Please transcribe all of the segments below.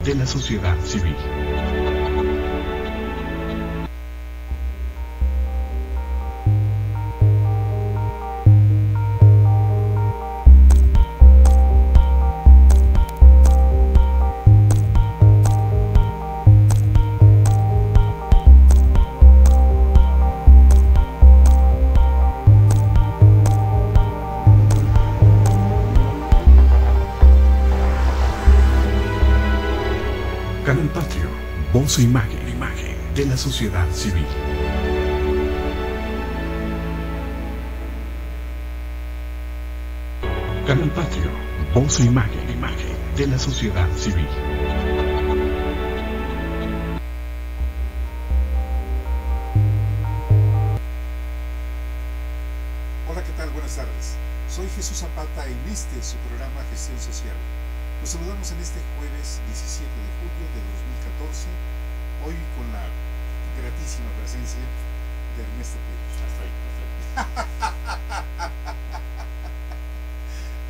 de la sociedad civil. Canal Patrio, voz e imagen de la sociedad civil. Canal Patrio, voz e imagen de la sociedad civil. Hola, ¿qué tal? Buenas tardes. Soy Jesús Zapata en su programa Gestión Social. Los saludamos en este jueves 17 de julio de 2014, hoy con la gratísima presencia de Ernesto Pérez.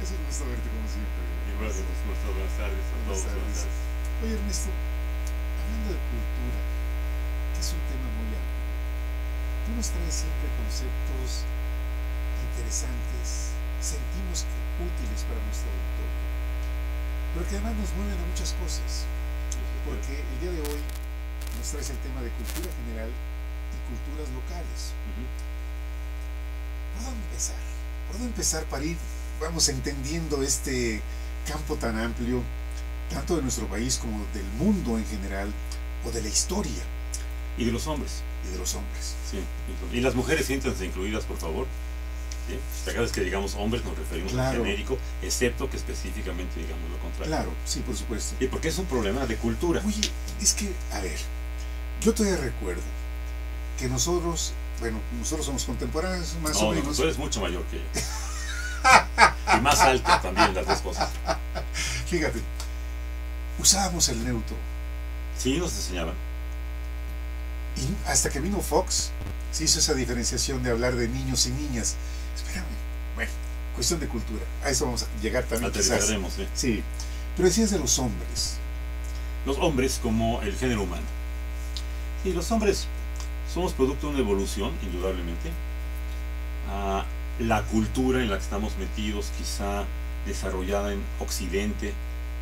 Es un gusto verte como siempre. Igual de gusto, buenas tardes a todos. Buenas tardes. Oye, Ernesto, hablando de cultura, que es un tema muy amplio, tú nos traes siempre conceptos interesantes, sentimos que útiles para nuestro auditorio, pero que además nos mueven a muchas cosas, porque el día de hoy nos traes el tema de cultura general y culturas locales. ¿Por dónde empezar? ¿Por dónde empezar para ir, vamos, entendiendo este campo tan amplio, tanto de nuestro país como del mundo en general, o de la historia? Y de los hombres. Y de los hombres. Sí. Y las mujeres, siéntanse incluidas, por favor. ¿Sí? Cada vez que digamos hombres nos referimos al genérico, excepto que específicamente digamos lo contrario. Claro, sí, por supuesto. Y porque es un problema de cultura. Oye, es que, a ver, yo todavía recuerdo que nosotros, bueno, nosotros somos contemporáneos más o menos. No, tú eres mucho mayor que yo. Y más alta también, las dos cosas. Fíjate, usábamos el neutro. Sí, nos enseñaban. Y hasta que vino Fox, se hizo esa diferenciación de hablar de niños y niñas. Espérame, bueno, cuestión de cultura. A eso vamos a llegar también. Aterrizaremos, ¿sí? Sí, pero decías de los hombres. Los hombres como el género humano. Sí, los hombres somos producto de una evolución, indudablemente. La cultura en la que estamos metidos, quizá desarrollada en Occidente,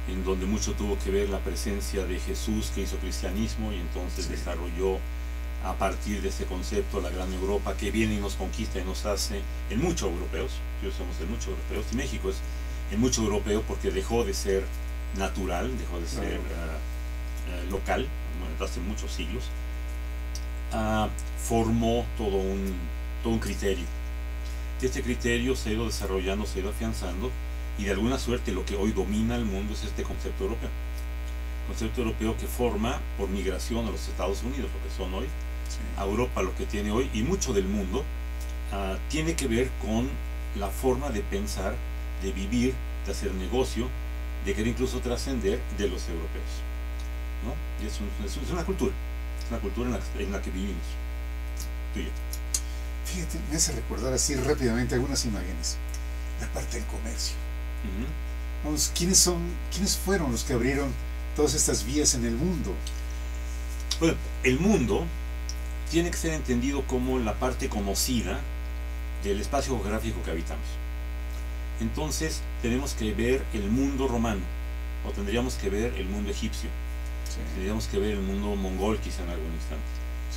en donde mucho tuvo que ver la presencia de Jesús, que hizo cristianismo y entonces desarrolló a partir de ese concepto la gran Europa, que viene y nos conquista y nos hace en mucho europeos. Somos en mucho europeos, y México es en mucho europeo porque dejó de ser natural, dejó de ser local, hace muchos siglos. Formó todo un criterio. Este criterio se ha ido desarrollando, se ha ido afianzando, y de alguna suerte lo que hoy domina el mundo es este concepto europeo. Concepto europeo que forma por migración a los Estados Unidos, lo que son hoy, a Europa lo que tiene hoy, y mucho del mundo tiene que ver con la forma de pensar, de vivir, de hacer negocio, de querer incluso trascender de los europeos, ¿no? Y es una cultura en la que vivimos, tú y yo. Fíjate, me hace recordar así rápidamente algunas imágenes. La parte del comercio. Vamos, ¿quiénes fueron los que abrieron todas estas vías en el mundo? Bueno, el mundo tiene que ser entendido como la parte conocida del espacio geográfico que habitamos. Entonces tenemos que ver el mundo romano, o tendríamos que ver el mundo egipcio, tendríamos que ver el mundo mongol quizá en algún instante.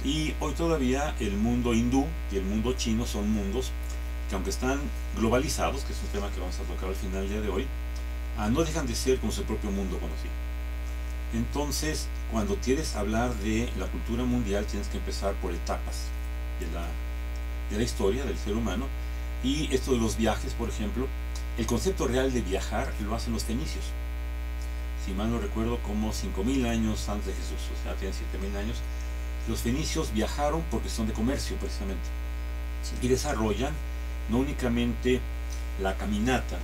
Y hoy todavía el mundo hindú y el mundo chino son mundos que, aunque están globalizados, que es un tema que vamos a tocar al final del día de hoy, no dejan de ser como su propio mundo conocido. Entonces, cuando quieres hablar de la cultura mundial, tienes que empezar por etapas de la historia del ser humano. Y esto de los viajes, por ejemplo, el concepto real de viajar lo hacen los fenicios. Si mal no recuerdo, como 5000 años antes de Jesús, o sea, tienen 7000 años. Los fenicios viajaron por cuestión de comercio, precisamente, y desarrollan no únicamente la caminata,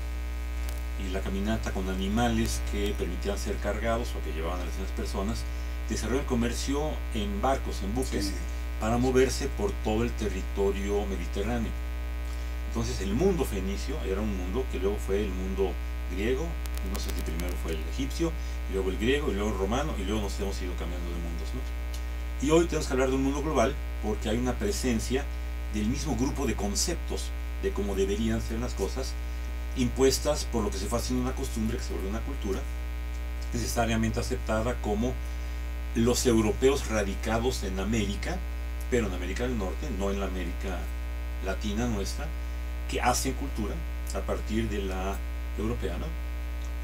y la caminata con animales que permitían ser cargados o que llevaban a las personas, desarrollan comercio en barcos, en buques, para moverse por todo el territorio mediterráneo. Entonces el mundo fenicio era un mundo que luego fue el mundo griego, No sé si primero fue el egipcio, y luego el griego, y luego el romano, y luego nos hemos ido cambiando de mundos, ¿no? Y hoy tenemos que hablar de un mundo global porque hay una presencia del mismo grupo de conceptos de cómo deberían ser las cosas, impuestas por lo que se fue haciendo una costumbre que se vuelve una cultura, necesariamente aceptada como los europeos radicados en América, pero en América del Norte, no en la América latina nuestra, que hacen cultura a partir de la europea, ¿no?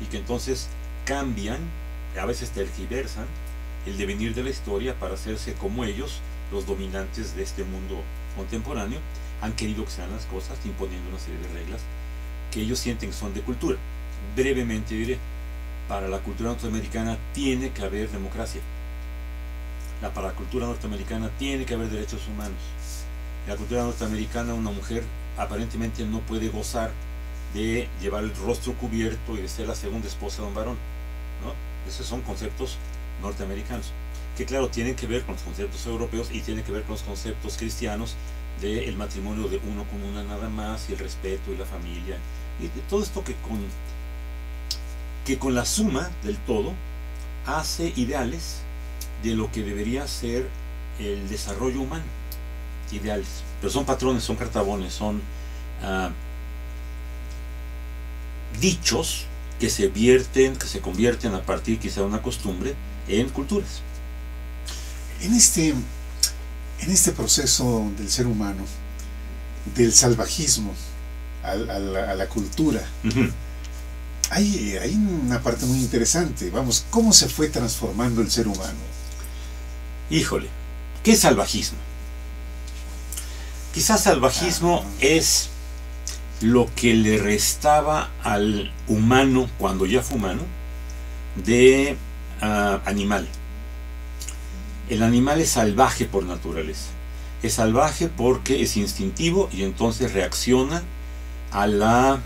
Y que entonces cambian, a veces tergiversan el devenir de la historia para hacerse como ellos, los dominantes de este mundo contemporáneo, han querido que sean las cosas, imponiendo una serie de reglas que ellos sienten que son de cultura. Brevemente diré, para la cultura norteamericana tiene que haber democracia. Para la cultura norteamericana tiene que haber derechos humanos. En la cultura norteamericana una mujer aparentemente no puede gozar de llevar el rostro cubierto y de ser la segunda esposa de un varón, ¿no? Esos son conceptos norteamericanos, que claro, tienen que ver con los conceptos europeos y tienen que ver con los conceptos cristianos del matrimonio de uno con una nada más, y el respeto y la familia, y de todo esto que con la suma del todo hace ideales de lo que debería ser el desarrollo humano, ideales, pero son patrones, son cartabones, son dichos que se convierten a partir quizá de una costumbre en culturas. En este proceso del ser humano, del salvajismo a la cultura, hay una parte muy interesante. Vamos, ¿cómo se fue transformando el ser humano? Híjole, ¿qué es salvajismo? Quizás salvajismo es lo que le restaba al humano, cuando ya fue humano, de animal. El animal es salvaje por naturaleza. Es salvaje porque es instintivo y entonces reacciona a la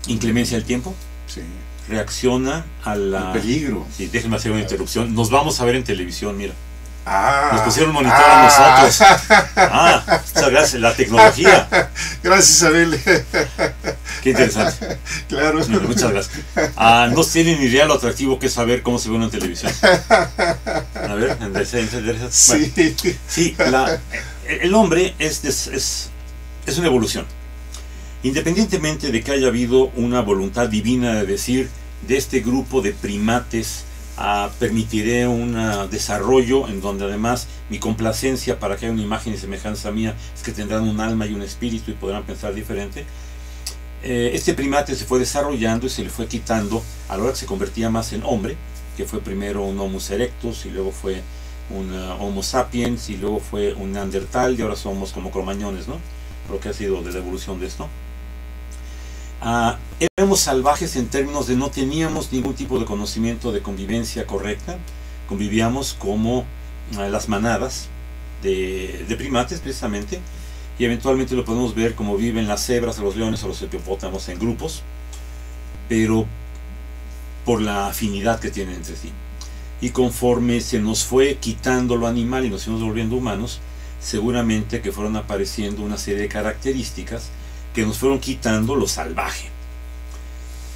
inclemencia del tiempo. Sí. Reacciona a la... El peligro. Sí, déjenme hacer una interrupción. Nos vamos a ver en televisión, mira. Ah, nos pusieron un monitor a nosotros. Muchas gracias, la tecnología. Gracias, Abel. Qué interesante. Claro. Muchas gracias. No tienen ni idea lo atractivo que es saber cómo se ve uno en televisión. A ver, endereza. Sí. Bueno, sí, el hombre es una evolución. Independientemente de que haya habido una voluntad divina de decir, de este grupo de primates, permitiré un desarrollo en donde además mi complacencia para que haya una imagen y semejanza mía es que tendrán un alma y un espíritu y podrán pensar diferente. Este primate se fue desarrollando y se le fue quitando a la hora que se convertía más en hombre, que fue primero un Homo erectus y luego fue un Homo sapiens y luego fue un Neandertal y ahora somos como cromañones, ¿no? Lo que ha sido de la evolución de esto. Éramos salvajes en términos de no teníamos ningún tipo de conocimiento de convivencia correcta. Convivíamos como las manadas de primates precisamente, y eventualmente lo podemos ver como viven las cebras, los leones o los hipopótamos en grupos, pero por la afinidad que tienen entre sí. Y conforme se nos fue quitando lo animal y nos fuimos volviendo humanos, seguramente que fueron apareciendo una serie de características que nos fueron quitando lo salvaje.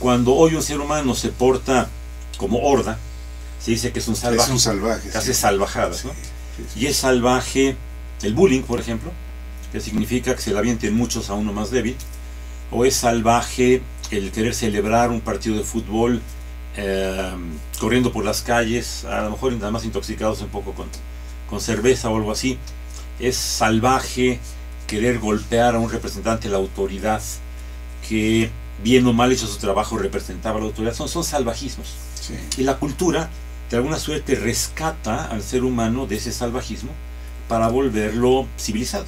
Cuando hoy un ser humano se porta como horda, se dice que es un salvaje. Es un salvaje. Hace salvajadas, ¿no? Sí. Y es salvaje el bullying, por ejemplo, que significa que se le avienten muchos a uno más débil. O es salvaje el querer celebrar un partido de fútbol corriendo por las calles, a lo mejor nada más intoxicados un poco con cerveza o algo así. Es salvaje querer golpear a un representante de la autoridad que, bien o mal hecho su trabajo, representaba a la autoridad. Son salvajismos. Sí. Y la cultura, de alguna suerte, rescata al ser humano de ese salvajismo para volverlo civilizado.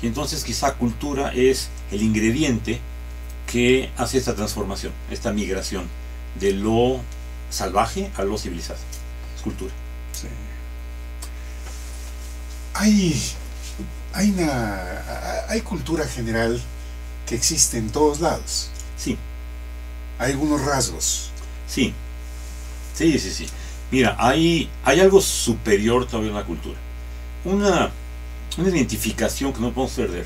Y entonces quizá cultura es el ingrediente que hace esta transformación, esta migración de lo salvaje a lo civilizado. Es cultura. Sí. Hay cultura general que existe en todos lados. Sí. Hay algunos rasgos. Sí. Mira, hay algo superior todavía en la cultura. Una identificación que no podemos perder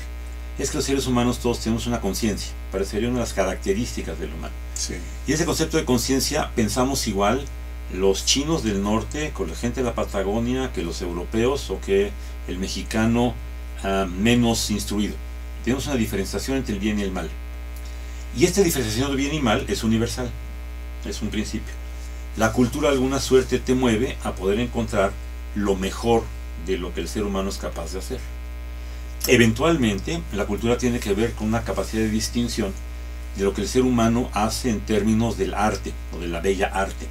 es que los seres humanos todos tenemos una conciencia. Parecería una de las características del humano. Sí. Y ese concepto de conciencia pensamos igual los chinos del norte con la gente de la Patagonia que los europeos o que el mexicano menos instruido. Tenemos una diferenciación entre el bien y el mal. Y esta diferenciación de bien y mal es universal, es un principio. La cultura de alguna suerte te mueve a poder encontrar lo mejor de lo que el ser humano es capaz de hacer. Eventualmente, la cultura tiene que ver con una capacidad de distinción de lo que el ser humano hace en términos del arte o de la bella arte.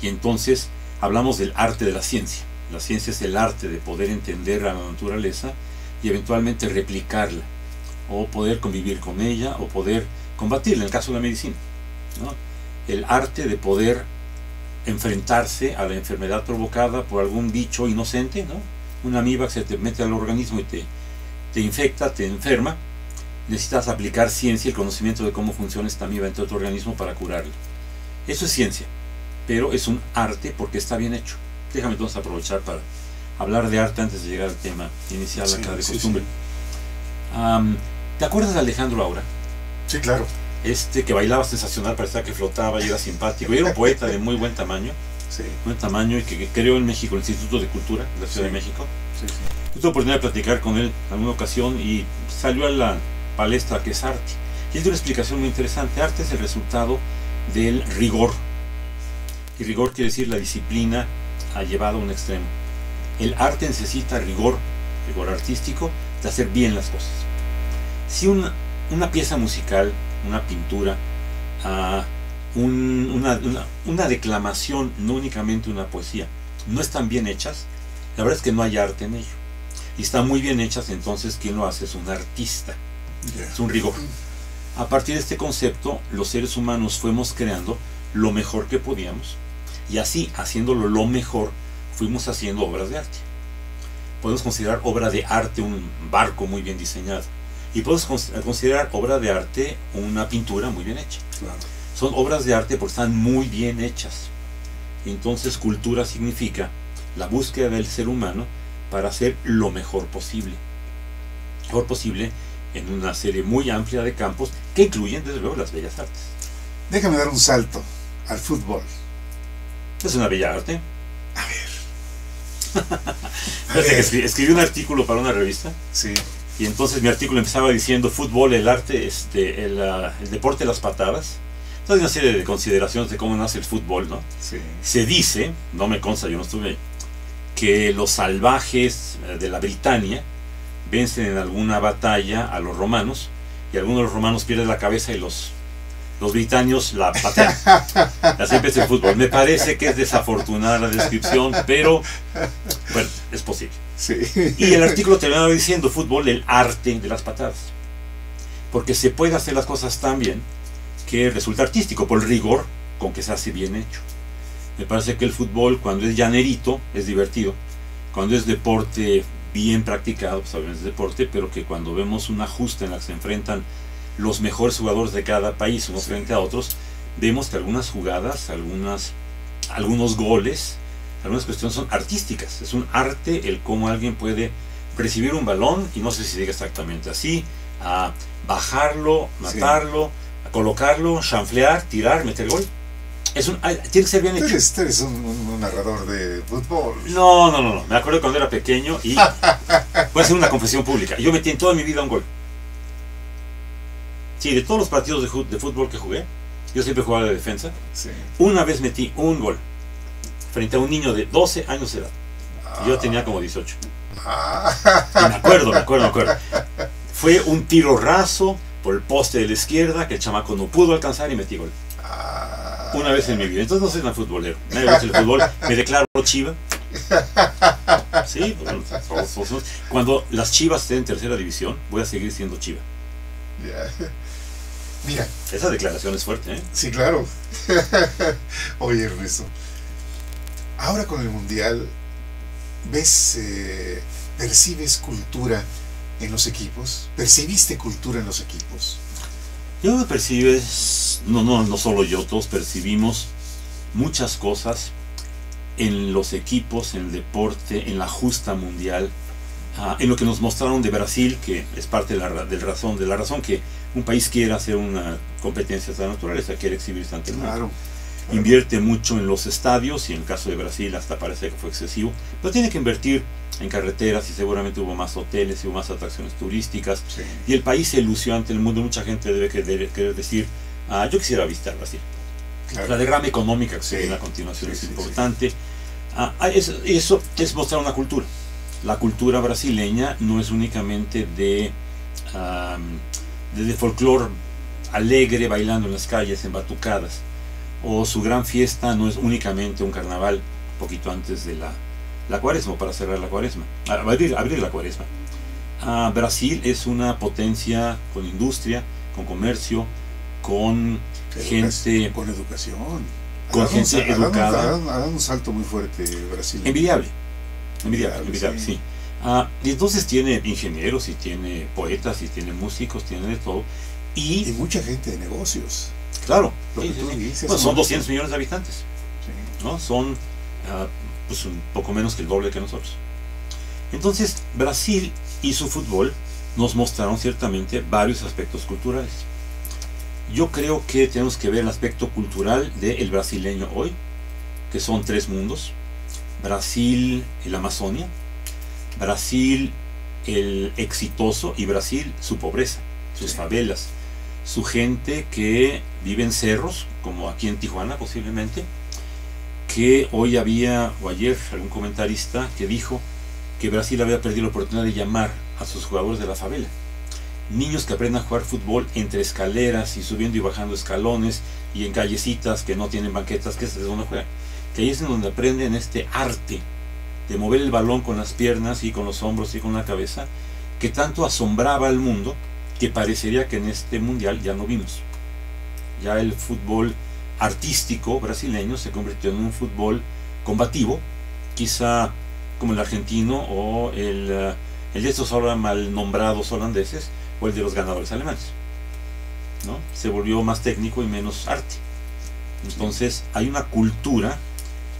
Y entonces hablamos del arte de la ciencia. La ciencia es el arte de poder entender a la naturaleza y eventualmente replicarla, o poder convivir con ella, o poder combatirla, en el caso de la medicina, ¿no? El arte de poder enfrentarse a la enfermedad provocada por algún bicho inocente, ¿no? Una amiba que se te mete al organismo y te infecta, te enferma. Necesitas aplicar ciencia y el conocimiento de cómo funciona esta amiba en tu organismo para curarla. Eso es ciencia, pero es un arte porque está bien hecho. Déjame entonces aprovechar para hablar de arte antes de llegar al tema inicial acá de costumbre. ¿Te acuerdas de Alejandro Aura? Sí, claro. Que bailaba sensacional, parecía que flotaba y era simpático. Y era un poeta de muy buen tamaño. Sí. Buen tamaño, y que creó en México el Instituto de Cultura de la Ciudad de México. Sí, sí. Tuve la oportunidad de platicar con él en alguna ocasión y salió a la palestra que es arte. Y él dio una explicación muy interesante. Arte es el resultado del rigor. Y rigor quiere decir la disciplina llevado a un extremo. El arte necesita rigor artístico de hacer bien las cosas. Si una pieza musical, una pintura, una declamación, no únicamente una poesía, no están bien hechas, la verdad es que no hay arte en ello. Y están muy bien hechas, entonces quien lo hace es un artista. Es un rigor. A partir de este concepto, los seres humanos fuimos creando lo mejor que podíamos, y así, haciéndolo lo mejor, fuimos haciendo obras de arte. Podemos considerar obra de arte un barco muy bien diseñado, y podemos considerar obra de arte una pintura muy bien hecha. Claro. Son obras de arte porque están muy bien hechas. Entonces, cultura significa la búsqueda del ser humano para hacer lo mejor posible. Mejor posible en una serie muy amplia de campos que incluyen, desde luego, las bellas artes. Déjame dar un salto al fútbol. Es una bella arte. A ver. Escribí un artículo para una revista. Sí. Y entonces mi artículo empezaba diciendo: fútbol, el arte, el deporte de las patadas. Entonces, una serie de consideraciones de cómo nace el fútbol, ¿no? Sí. Se dice, no me consta, yo no estuve ahí, que los salvajes de la Britania vencen en alguna batalla a los romanos, y algunos de los romanos pierden la cabeza y los británicos la patean. Así empieza el fútbol. Me parece que es desafortunada la descripción, pero bueno, es posible. Sí. Y el artículo terminaba diciendo: fútbol, el arte de las patadas, porque se puede hacer las cosas tan bien que resulta artístico por el rigor con que se hace bien hecho. Me parece que el fútbol, cuando es llanerito, es divertido. Cuando es deporte bien practicado, pues obviamente es deporte, pero que cuando vemos una justa en la que se enfrentan los mejores jugadores de cada país unos frente a otros, vemos que algunas jugadas, algunos goles, algunas cuestiones son artísticas. Es un arte el cómo alguien puede recibir un balón, y no sé si diga exactamente así, a bajarlo, matarlo, a colocarlo, chanflear, tirar, meter gol. Tiene que ser bien hecho. Tú eres un narrador de fútbol. No. Me acuerdo cuando era pequeño y voy a hacer una confesión pública. Yo metí en toda mi vida un gol. Sí, de todos los partidos de fútbol que jugué, yo siempre jugaba de defensa. Sí. Una vez metí un gol frente a un niño de 12 años de edad. Yo tenía como 18. Y me acuerdo. Fue un tiro raso por el poste de la izquierda que el chamaco no pudo alcanzar y metí gol. Una vez en mi vida. Entonces no soy tan futbolero. Nadie me gusta el fútbol. Me declaro chiva. Sí, cuando las Chivas estén en tercera división, voy a seguir siendo chiva. Yeah. Mira. Esa declaración es fuerte, ¿eh? Sí, claro. Oye, Ernesto, ahora con el Mundial, percibes cultura en los equipos? ¿Percibiste cultura en los equipos? Yo lo percibes, no solo yo, todos percibimos muchas cosas en los equipos, en el deporte, en la justa mundial, en lo que nos mostraron de Brasil, que es parte de la razón que un país quiere hacer una competencia de esta naturaleza, quiere exhibirse ante el mundo. Claro. Invierte mucho en los estadios, y en el caso de Brasil hasta parece que fue excesivo, pero tiene que invertir en carreteras, y seguramente hubo más hoteles y hubo más atracciones turísticas, Sí. y el país se lució ante el mundo. Mucha gente debe querer decir, yo quisiera visitar Brasil. Claro. La derrama económica que se Sí. viene a continuación Sí, es sí, importante. Eso es mostrar una cultura. La cultura brasileña no es únicamente de folclore alegre, bailando en las calles, en batucadas, o su gran fiesta no es únicamente un carnaval un poquito antes de la cuaresma, para cerrar la cuaresma, abrir la cuaresma. Brasil es una potencia con industria, con comercio, con gente, con educación. con gente educada. Ha dado un salto muy fuerte Brasil. Envidiable, Envidiable, sí. Y entonces tiene ingenieros, y tiene poetas, y tiene músicos, tiene de todo. Y Y, mucha gente de negocios. claro, Lo que tú dices, bueno, son ¿no? 200 millones de habitantes, Sí. ¿no? Son pues un poco menos que el doble que nosotros. Entonces, Brasil y su fútbol nos mostraron ciertamente varios aspectos culturales. Yo creo que tenemos que ver el aspecto cultural del brasileño hoy, que son 3 mundos: Brasil, la Amazonia; Brasil, el exitoso; y Brasil, su pobreza, sus Sí. favelas, su gente que vive en cerros, como aquí en Tijuana posiblemente, que hoy había, o ayer, algún comentarista que dijo que Brasil había perdido la oportunidad de llamar a sus jugadores de la favela. Niños que aprenden a jugar fútbol entre escaleras, y subiendo y bajando escalones, y en callecitas que no tienen banquetas, que es donde juegan. Que ahí es en donde aprenden este arte de mover el balón con las piernas, y con los hombros, y con la cabeza, que tanto asombraba al mundo, que parecería que en este mundial ya no vimos. Ya el fútbol artístico brasileño se convirtió en un fútbol combativo, quizá como el argentino, o el de estos ahora mal nombrados holandeses, o el de los ganadores alemanes, ¿no? Se volvió más técnico y menos arte. Entonces hay una cultura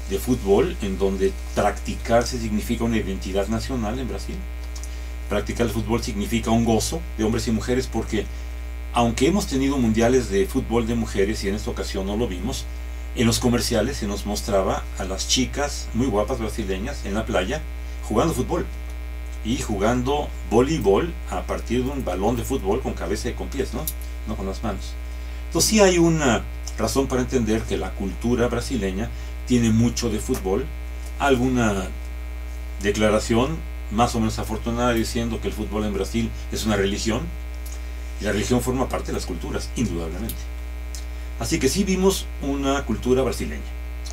de fútbol en donde practicarse significa una identidad nacional en Brasil. Practicar el fútbol significa un gozo de hombres y mujeres, porque aunque hemos tenido mundiales de fútbol de mujeres, y en esta ocasión no lo vimos, en los comerciales se nos mostraba a las chicas muy guapas brasileñas en la playa jugando fútbol, y jugando voleibol a partir de un balón de fútbol con cabeza y con pies, no con las manos. Entonces sí hay una razón para entender que la cultura brasileña tiene mucho de fútbol. Alguna declaración más o menos afortunada diciendo que el fútbol en Brasil es una religión, y la religión forma parte de las culturas, indudablemente. Así que sí vimos una cultura brasileña,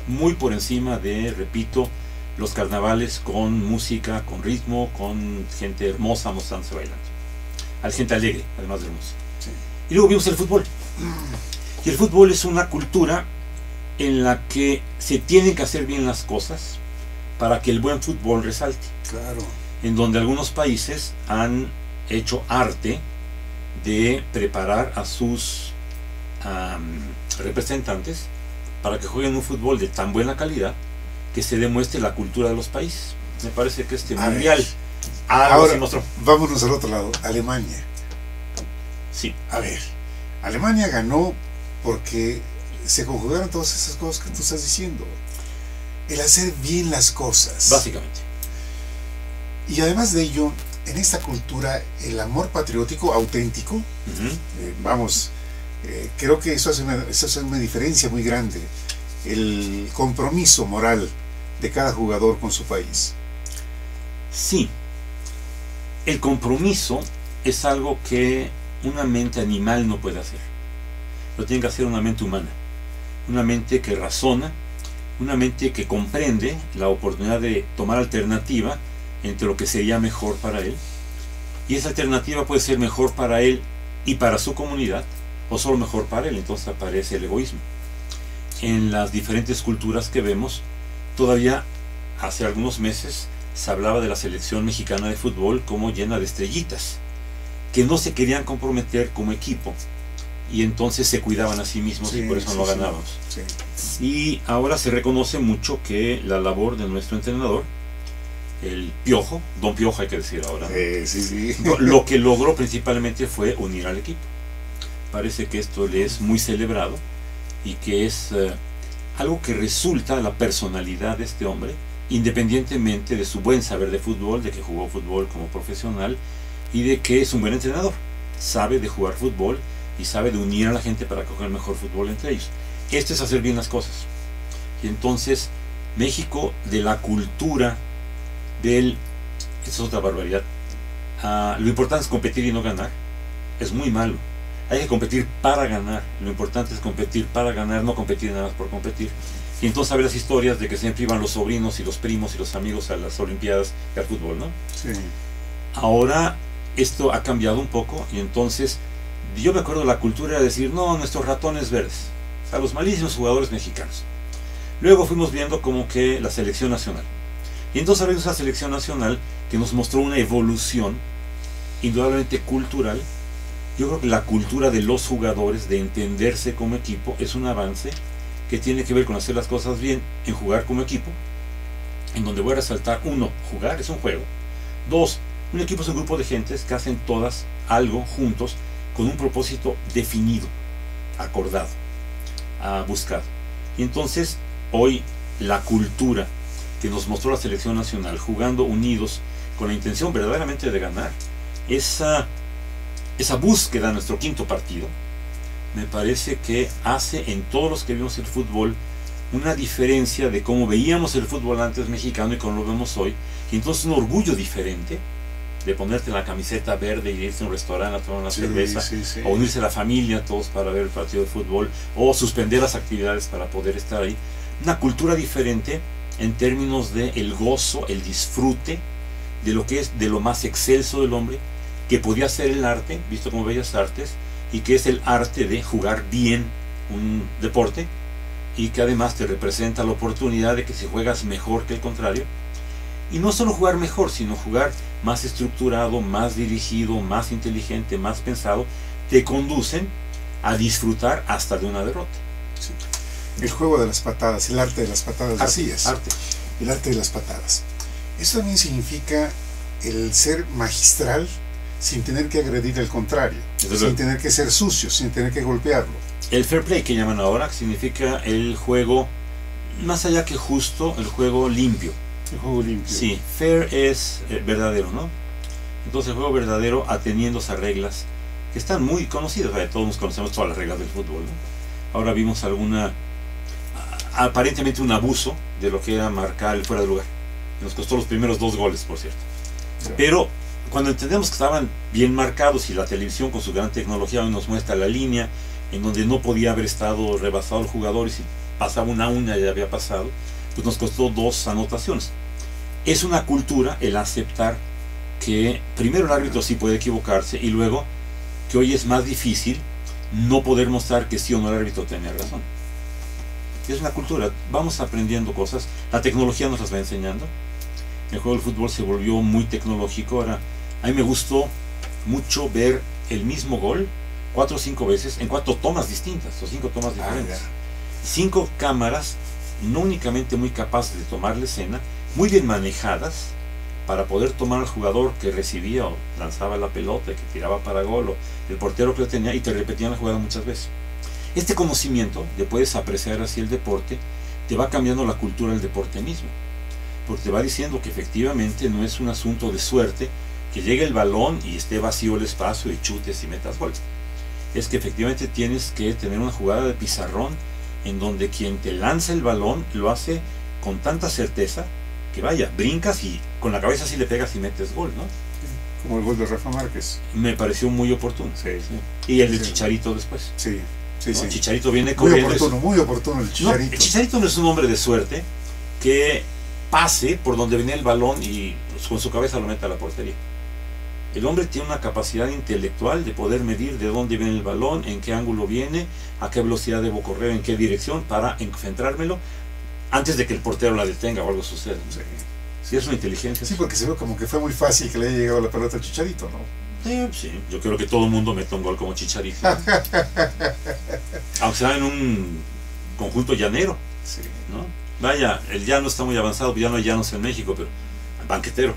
muy por encima de, repito, los carnavales con música, con ritmo, con gente hermosa mostrándose bailando. Hay gente alegre, además de hermosa. Sí. Y luego vimos el fútbol. Y el fútbol es una cultura en la que se tienen que hacer bien las cosas para que el buen fútbol resalte. Claro. En donde algunos países han hecho arte de preparar a sus representantes para que jueguen un fútbol de tan buena calidad que se demuestre la cultura de los países. Me parece que este mundial algo Ahora, se mostró. vámonos al otro lado, Alemania. Sí, A ver, Alemania ganó porque se conjugaron todas esas cosas que tú estás diciendo. El hacer bien las cosas. básicamente. Y además de ello, en esta cultura, el amor patriótico auténtico, creo que eso hace una diferencia muy grande. El compromiso moral de cada jugador con su país. Sí, el compromiso es algo que una mente animal no puede hacer. Lo tiene que hacer una mente humana, una mente que razona, una mente que comprende la oportunidad de tomar alternativa entre lo que sería mejor para él, y esa alternativa puede ser mejor para él y para su comunidad, o solo mejor para él. Entonces aparece el egoísmo. En las diferentes culturas que vemos, todavía hace algunos meses se hablaba de la selección mexicana de fútbol como llena de estrellitas, que no se querían comprometer como equipo, y entonces se cuidaban a sí mismos, y por eso no ganábamos. Sí. Y ahora se reconoce mucho que la labor de nuestro entrenador, el Piojo, Don Piojo hay que decir ahora, ¿no? Sí. Lo que logró principalmente fue unir al equipo. parece que esto le es muy celebrado y que es algo que resulta de la personalidad de este hombre, independientemente de su buen saber de fútbol, de que jugó fútbol como profesional y de que es un buen entrenador. Sabe de jugar fútbol y sabe de unir a la gente para coger el mejor fútbol entre ellos. Esto es hacer bien las cosas. Y entonces México, de la cultura del... Esta es otra barbaridad. Lo importante es competir y no ganar. Es muy malo. Hay que competir para ganar. Lo importante es competir para ganar, no competir nada más por competir. Y entonces hay las historias de que siempre iban los sobrinos y los primos y los amigos a las olimpiadas y al fútbol, ¿no? Sí. Ahora esto ha cambiado un poco y entonces yo me acuerdo, la cultura era decir, no, nuestros ratones verdes, o sea, los malísimos jugadores mexicanos. Luego fuimos viendo como que la selección nacional. Y entonces había esa selección nacional que nos mostró una evolución indudablemente cultural. Yo creo que la cultura de los jugadores, de entenderse como equipo, es un avance que tiene que ver con hacer las cosas bien, en jugar como equipo, en donde voy a resaltar, uno, jugar es un juego. Dos, un equipo es un grupo de gentes que hacen todas algo juntos con un propósito definido, acordado, buscado. Y entonces, hoy, la cultura que nos mostró la selección nacional, jugando unidos con la intención verdaderamente de ganar, esa búsqueda de nuestro quinto partido, me parece que hace en todos los que vimos el fútbol una diferencia de cómo veíamos el fútbol antes mexicano y cómo lo vemos hoy, y entonces un orgullo diferente de ponerte la camiseta verde y irse a un restaurante a tomar una cerveza, o unirse a la familia todos para ver el partido de fútbol, o suspender las actividades para poder estar ahí. Una cultura diferente en términos de el gozo, el disfrute de lo que es de lo más excelso del hombre, que podía ser el arte, visto como bellas artes, y que es el arte de jugar bien un deporte, y que además te representa la oportunidad de que si juegas mejor que el contrario, y no solo jugar mejor, sino jugar más estructurado, más dirigido, más inteligente, más pensado, te conducen a disfrutar hasta de una derrota. Sí. El juego de las patadas, el arte de las patadas, decías. Arte. El arte de las patadas. Eso también significa el ser magistral sin tener que agredir al contrario, sin tener que ser sucio, sin tener que golpearlo. El fair play que llaman ahora significa el juego, más allá que justo, el juego limpio. El juego limpio. Sí, fair es verdadero, ¿no? Entonces el juego verdadero ateniéndose a reglas que están muy conocidas, todos nos conocemos todas las reglas del fútbol, ¿no? Ahora vimos aparentemente un abuso de lo que era marcar el fuera de lugar. Nos costó los primeros 2 goles, por cierto. Sí. Pero cuando entendemos que estaban bien marcados y la televisión con su gran tecnología hoy nos muestra la línea en donde no podía haber estado rebasado el jugador y si pasaba una ya había pasado, pues nos costó 2 anotaciones. Es una cultura el aceptar que primero el árbitro sí puede equivocarse y luego que hoy es más difícil no poder mostrar que sí o no el árbitro tenía razón. Es una cultura, vamos aprendiendo cosas, la tecnología nos las va enseñando. El juego del fútbol se volvió muy tecnológico. Ahora, a mí me gustó mucho ver el mismo gol 4 o 5 veces en 4 tomas distintas o 5 tomas diferentes. 5 cámaras no únicamente muy capaces de tomar la escena, muy bien manejadas para poder tomar al jugador que recibía o lanzaba la pelota, que tiraba para gol, o el portero que lo tenía, y te repetían la jugada muchas veces. Este conocimiento de puedes apreciar así el deporte, te va cambiando la cultura del deporte mismo, porque te va diciendo que efectivamente no es un asunto de suerte que llegue el balón y esté vacío el espacio y chutes y metas goles. Es que efectivamente tienes que tener una jugada de pizarrón en donde quien te lanza el balón lo hace con tanta certeza que vaya, brincas y con la cabeza sí le pegas y metes gol, ¿no? Como el gol de Rafa Márquez. Me pareció muy oportuno. Sí. Y el de Chicharito después. Sí. ¿No? Chicharito viene corriendo. Muy oportuno el Chicharito. No, el Chicharito no es un hombre de suerte que pase por donde viene el balón y con su cabeza lo mete a la portería. El hombre tiene una capacidad intelectual de poder medir de dónde viene el balón, en qué ángulo viene, a qué velocidad debo correr, en qué dirección, para centrármelo antes de que el portero la detenga o algo suceda. Sí, es una inteligencia. Sí, porque se ve como que fue muy fácil que le haya llegado la pelota al Chicharito, ¿no? Sí, yo creo que todo el mundo mete un gol como Chicharito. Aunque sea en un conjunto llanero. Sí. ¿No? Vaya, el llano está muy avanzado, ya no hay llanos en México, pero banquetero.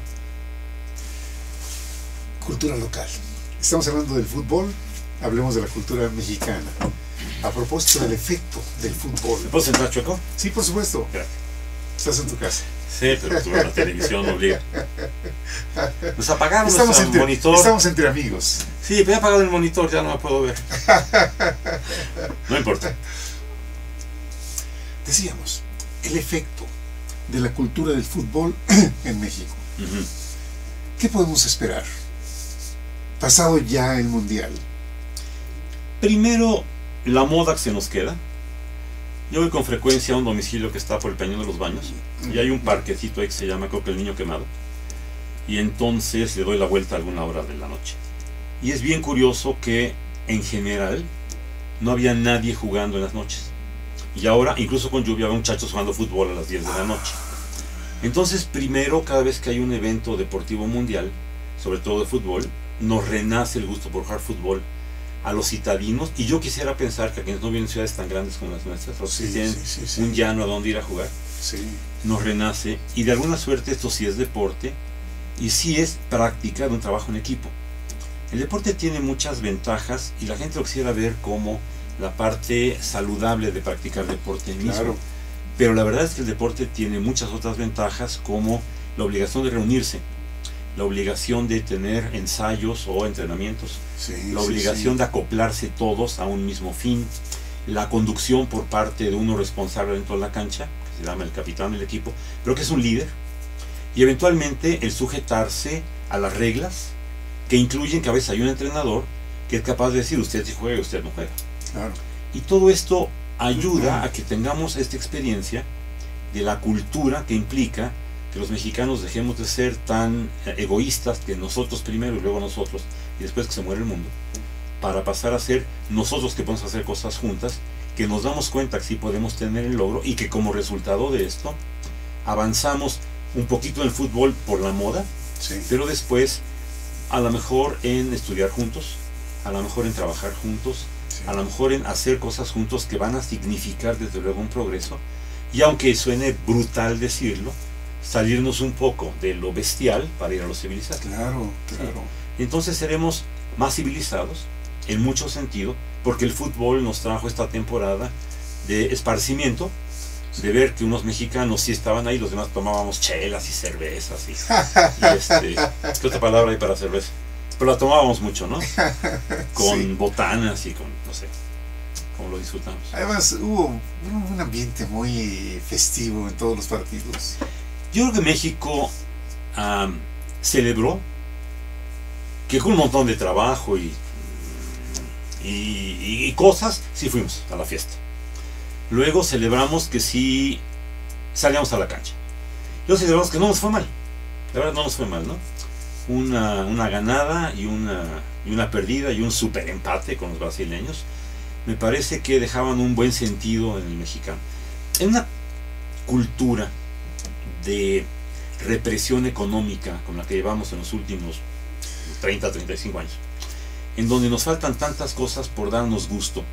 Cultura local. Estamos hablando del fútbol. hablemos de la cultura mexicana. A propósito del efecto del fútbol. ¿Me puedo sentar, Chueco? Sí, por supuesto. Gracias. Estás en tu casa. Sí, pero tú la televisión obliga. Nos apagaron Estamos nuestro monitor. Estamos entre amigos. Sí, pero he apagado el monitor, ya no me puedo ver. No importa. Decíamos, el efecto de la cultura del fútbol en México. ¿Qué podemos esperar? Pasado ya el Mundial. Primero, la moda que se nos queda. Yo voy con frecuencia a un domicilio que está por el Peñón de los Baños y hay un parquecito ahí que se llama, creo que el Niño Quemado, y entonces le doy la vuelta a alguna hora de la noche. Y es bien curioso que en general no había nadie jugando en las noches. Y ahora, incluso con lluvia, había muchachos jugando fútbol a las 10 de la noche. Entonces, primero, cada vez que hay un evento deportivo mundial, sobre todo de fútbol, nos renace el gusto por jugar fútbol a los citadinos, y yo quisiera pensar que a quienes no viven en ciudades tan grandes como las nuestras, o que tienen un llano a donde ir a jugar, nos renace, y de alguna suerte esto sí es deporte, y sí es práctica de un trabajo en equipo. El deporte tiene muchas ventajas, y la gente lo quisiera ver como la parte saludable de practicar deporte mismo. Claro. Pero la verdad es que el deporte tiene muchas otras ventajas, como la obligación de reunirse, la obligación de tener ensayos o entrenamientos, la obligación de acoplarse todos a un mismo fin, la conducción por parte de uno responsable dentro de la cancha, que se llama el capitán del equipo, pero que es un líder, y eventualmente el sujetarse a las reglas, que incluyen que a veces hay un entrenador que es capaz de decir usted sí juega y usted no juega. Claro. Y todo esto ayuda a que tengamos esta experiencia de la cultura que implica que los mexicanos dejemos de ser tan egoístas, que nosotros primero y luego nosotros, y después que se muere el mundo, para pasar a ser nosotros que podemos hacer cosas juntas, que nos damos cuenta que sí podemos tener el logro, y que como resultado de esto avanzamos un poquito en el fútbol por la moda, pero después a lo mejor en estudiar juntos, a lo mejor en trabajar juntos, a lo mejor en hacer cosas juntos que van a significar desde luego un progreso, y aunque suene brutal decirlo, salirnos un poco de lo bestial para ir a lo civilizado. Claro, claro. Entonces seremos más civilizados en mucho sentido, porque el fútbol nos trajo esta temporada de esparcimiento, de ver que unos mexicanos sí estaban ahí, los demás tomábamos chelas y cervezas y ¿qué otra palabra hay para cerveza? Pero la tomábamos mucho, ¿no? Con botanas y con, no sé, como lo disfrutamos. Además hubo un ambiente muy festivo en todos los partidos. Yo creo que México celebró que con un montón de trabajo y cosas, sí fuimos a la fiesta. Luego celebramos que sí salíamos a la cancha. Luego celebramos que no nos fue mal. La verdad no nos fue mal, ¿no? Una ganada y una perdida y un super empate con los brasileños. Me parece que dejaban un buen sentido en el mexicano. En una cultura de represión económica con la que llevamos en los últimos 30, 35 años, en donde nos faltan tantas cosas por darnos gusto,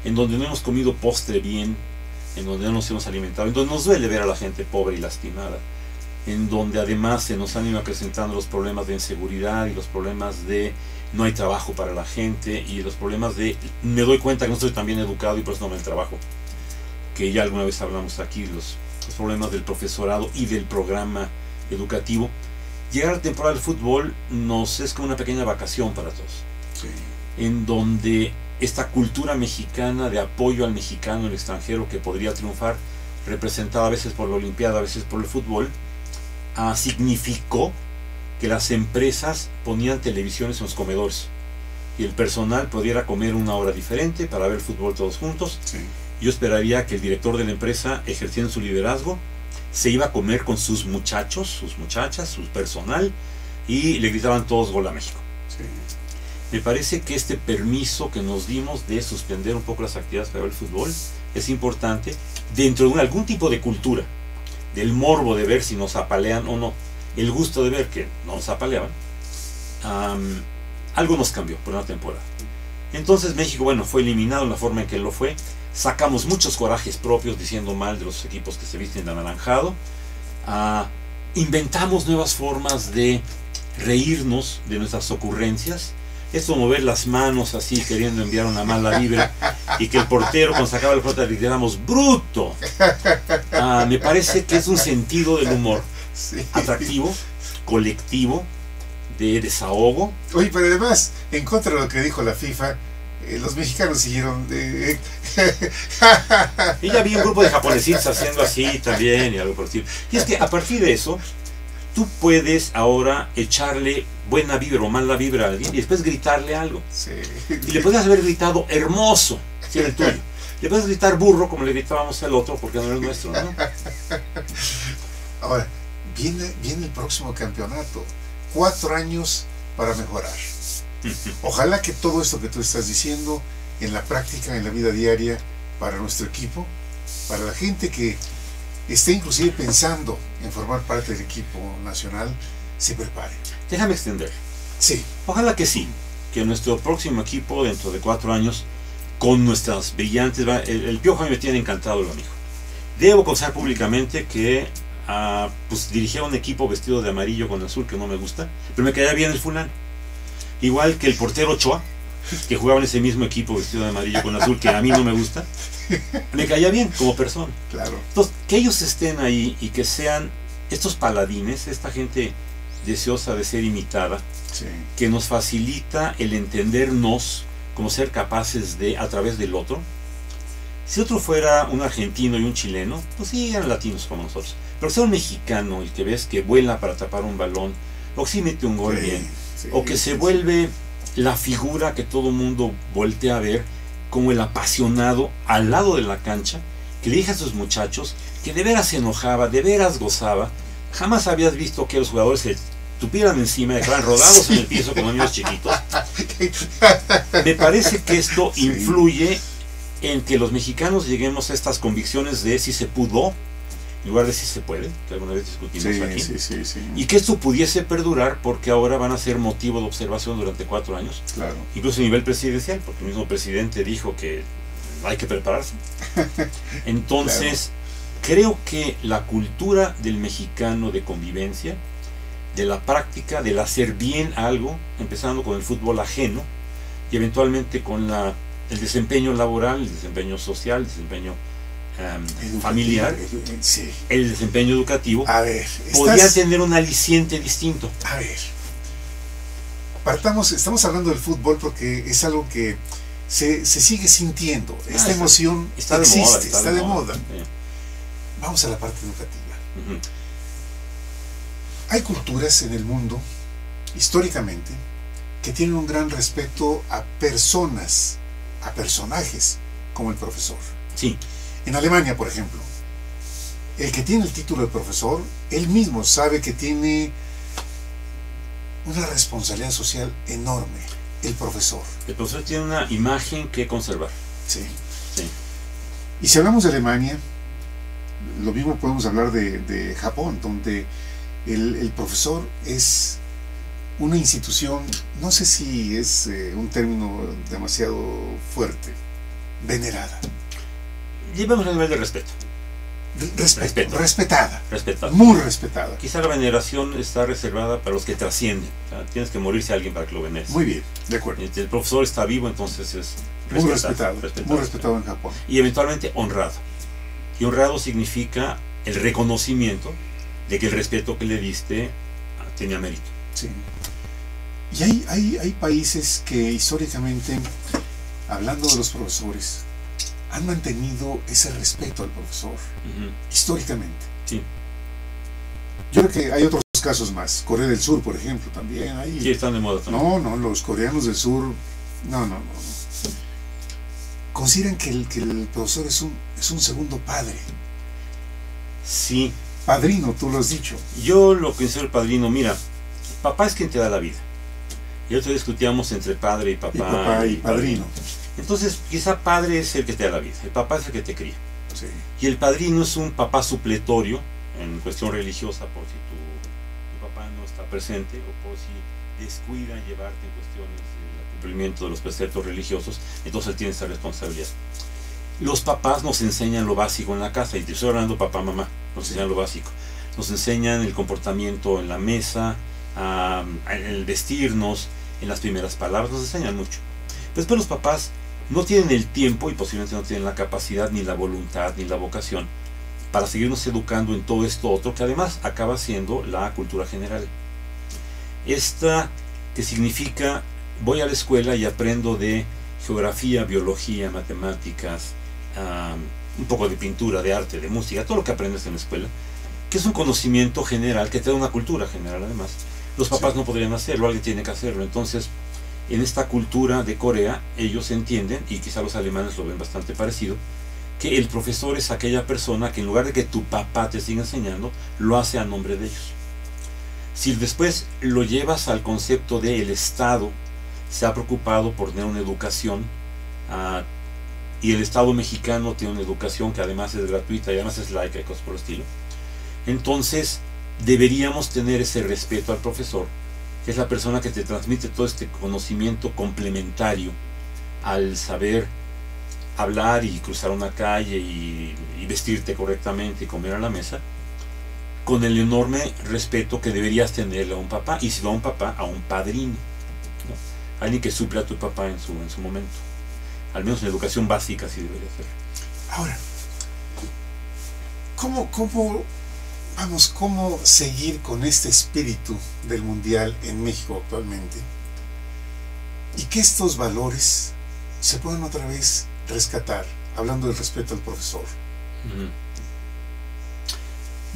en donde no hemos comido postre bien, en donde no nos hemos alimentado, en donde nos duele ver a la gente pobre y lastimada, en donde además se nos han ido acrecentando los problemas de inseguridad y los problemas de no hay trabajo para la gente, y los problemas de me doy cuenta que no estoy tan bien educado y por eso no me el trabajo, que ya alguna vez hablamos aquí, los problemas del profesorado y del programa educativo. Llegar a la temporada del fútbol es como una pequeña vacación para todos, en donde esta cultura mexicana de apoyo al mexicano en el extranjero, que podría triunfar, representada a veces por la Olimpiada, a veces por el fútbol, significó que las empresas ponían televisiones en los comedores y el personal pudiera comer una hora diferente para ver el fútbol todos juntos. Yo esperaría que el director de la empresa, ejerciendo su liderazgo, se iba a comer con sus muchachos, sus muchachas, su personal, y le gritaban todos gol a México. Me parece que este permiso que nos dimos de suspender un poco las actividades para ver el fútbol es importante dentro de algún tipo de cultura, del morbo de ver si nos apalean o no, el gusto de ver que no nos apaleaban. Algo nos cambió por una temporada. Entonces México, bueno, fue eliminado en la forma en que lo fue. Sacamos muchos corajes propios diciendo mal de los equipos que se visten de anaranjado. Inventamos nuevas formas de reírnos de nuestras ocurrencias. Esto mover las manos así queriendo enviar una mala vibra y que el portero cuando sacaba el pelota le gritáramos ¡bruto! Me parece que es un sentido del humor Sí. atractivo, colectivo, de desahogo. Oye, pero además, en contra de lo que dijo la FIFA, los mexicanos siguieron... Y ya vi un grupo de japonesitos haciendo así también y algo por el estilo. Y es que a partir de eso, tú puedes ahora echarle buena vibra o mala vibra a alguien y después gritarle algo. Sí. Y le puedes haber gritado hermoso, si era el tuyo. Le puedes gritar burro como le gritábamos al otro porque no era el nuestro, ¿no? Ahora, viene el próximo campeonato. 4 años para mejorar. Ojalá que todo esto que tú estás diciendo en la práctica, en la vida diaria, para nuestro equipo, para la gente que esté inclusive pensando en formar parte del equipo nacional, se prepare. Déjame extender. Sí. Ojalá que sí, que nuestro próximo equipo dentro de 4 años, con nuestras brillantes... El Piojo a mí me tiene encantado, lo amigo. Debo confesar públicamente que pues dirigía un equipo vestido de amarillo con azul que no me gusta, pero me caía bien el fulano. Igual que el portero Ochoa, que jugaba en ese mismo equipo vestido de amarillo con azul, que a mí no me gusta, me caía bien como persona. Claro. Entonces, que ellos estén ahí y que sean estos paladines, esta gente deseosa de ser imitada, Sí. que nos facilita el entendernos como ser capaces de, a través del otro. Si otro fuera un argentino y un chileno, pues sí, eran latinos como nosotros. Pero que sea un mexicano, el que ves que vuela para tapar un balón, o que sí mete un gol Sí, bien, sí, o que se vuelve la figura que todo mundo voltea a ver, como el apasionado al lado de la cancha, que le dije a sus muchachos que de veras se enojaba, de veras gozaba. Jamás habías visto que los jugadores se tupieran encima, dejaran rodados Sí. en el piso como niños chiquitos. Me parece que esto Sí. influye en que los mexicanos lleguemos a estas convicciones de si se pudo, en lugar de si se puede, que alguna vez discutimos Sí, aquí. sí. Y que esto pudiese perdurar porque ahora van a ser motivo de observación durante 4 años, Claro. incluso a nivel presidencial, porque el mismo presidente dijo que hay que prepararse. Entonces, creo que la cultura del mexicano de convivencia, de la práctica, del hacer bien algo, empezando con el fútbol ajeno y eventualmente con el desempeño laboral, el desempeño social, el desempeño familiar, Sí. el desempeño educativo, A ver, podría tener un aliciente distinto. A ver, estamos hablando del fútbol porque es algo que se sigue sintiendo. Esta emoción Está de existe, moda, está de moda. Sí. Vamos a la parte educativa. Ujú. Hay culturas en el mundo, históricamente, que tienen un gran respeto a personas, a personajes, como el profesor. Sí, En Alemania, por ejemplo, el que tiene el título de profesor, él mismo sabe que tiene una responsabilidad social enorme, el profesor. el profesor tiene una imagen que conservar. Sí. Sí. Y si hablamos de Alemania, lo mismo podemos hablar de Japón, donde el profesor es una institución, no sé si es un término demasiado fuerte, venerada. Llevamos a nivel de respeto. Respeto. Respetada, Respetar. muy respetada. Quizá la veneración está reservada para los que trascienden. O sea, tienes que morirse a alguien para que lo veneres. Muy bien, de acuerdo. El profesor está vivo, entonces es Muy respetado, muy respetado en Japón. Y eventualmente honrado. Y honrado significa el reconocimiento de que el respeto que le diste tenía mérito. Sí. Y hay países que históricamente, hablando de los profesores, han mantenido ese respeto al profesor, Ujú. históricamente. Sí. Yo creo que hay otros casos más. Corea del Sur, por ejemplo, también. Hay... Sí, están de moda también. No, los coreanos del sur, no. Consideran que el profesor es un segundo padre. Sí. Padrino, tú lo has dicho. Yo lo que considero el padrino, mira, papá es quien te da la vida. Y otro día discutíamos entre padre y papá. Y papá y padrino. Entonces, quizá padre es el que te da la vida, el papá es el que te cría. Sí. Y el padrino es un papá supletorio en cuestión religiosa por si tu papá no está presente o por si descuida llevarte en cuestiones del cumplimiento de los preceptos religiosos, entonces él tiene esa responsabilidad. Los papás nos enseñan lo básico en la casa, y te estoy hablando papá, mamá, nos enseñan lo básico. Nos enseñan el comportamiento en la mesa, el vestirnos, en las primeras palabras, nos enseñan mucho. Después los papás no tienen el tiempo y posiblemente no tienen la capacidad, ni la voluntad, ni la vocación para seguirnos educando en todo esto otro, que además acaba siendo la cultura general. Esta que significa, voy a la escuela y aprendo de geografía, biología, matemáticas, un poco de pintura, de arte, de música, todo lo que aprendes en la escuela, que es un conocimiento general, que te da una cultura general además. Los papás no podrían hacerlo, alguien tiene que hacerlo. Entonces, en esta cultura de Corea, ellos entienden, y quizá los alemanes lo ven bastante parecido, que el profesor es aquella persona que en lugar de que tu papá te siga enseñando, lo hace a nombre de ellos. Si después lo llevas al concepto de el Estado se ha preocupado por tener una educación, y el Estado mexicano tiene una educación que además es gratuita y además es laica y cosas por el estilo, entonces deberíamos tener ese respeto al profesor, que es la persona que te transmite todo este conocimiento complementario al saber hablar y cruzar una calle y vestirte correctamente y comer a la mesa, con el enorme respeto que deberías tenerle a un papá, y si no a un papá, a un padrino, ¿no? Alguien que suple a tu papá en su momento. Al menos en educación básica así debería ser. Ahora, ¿cómo seguir con este espíritu del Mundial en México actualmente? Y que estos valores se puedan otra vez rescatar, hablando del respeto al profesor.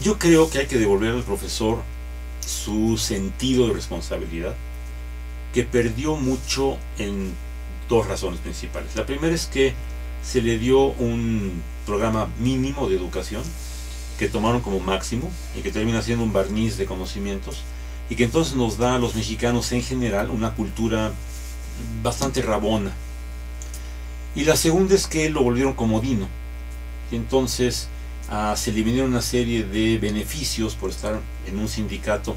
Yo creo que hay que devolver al profesor su sentido de responsabilidad, que perdió mucho en dos razones principales. La primera es que se le dio un programa mínimo de educación que tomaron como máximo y que termina siendo un barniz de conocimientos, y que entonces nos da a los mexicanos en general una cultura bastante rabona. Y la segunda es que lo volvieron comodino, y entonces se eliminaron una serie de beneficios por estar en un sindicato,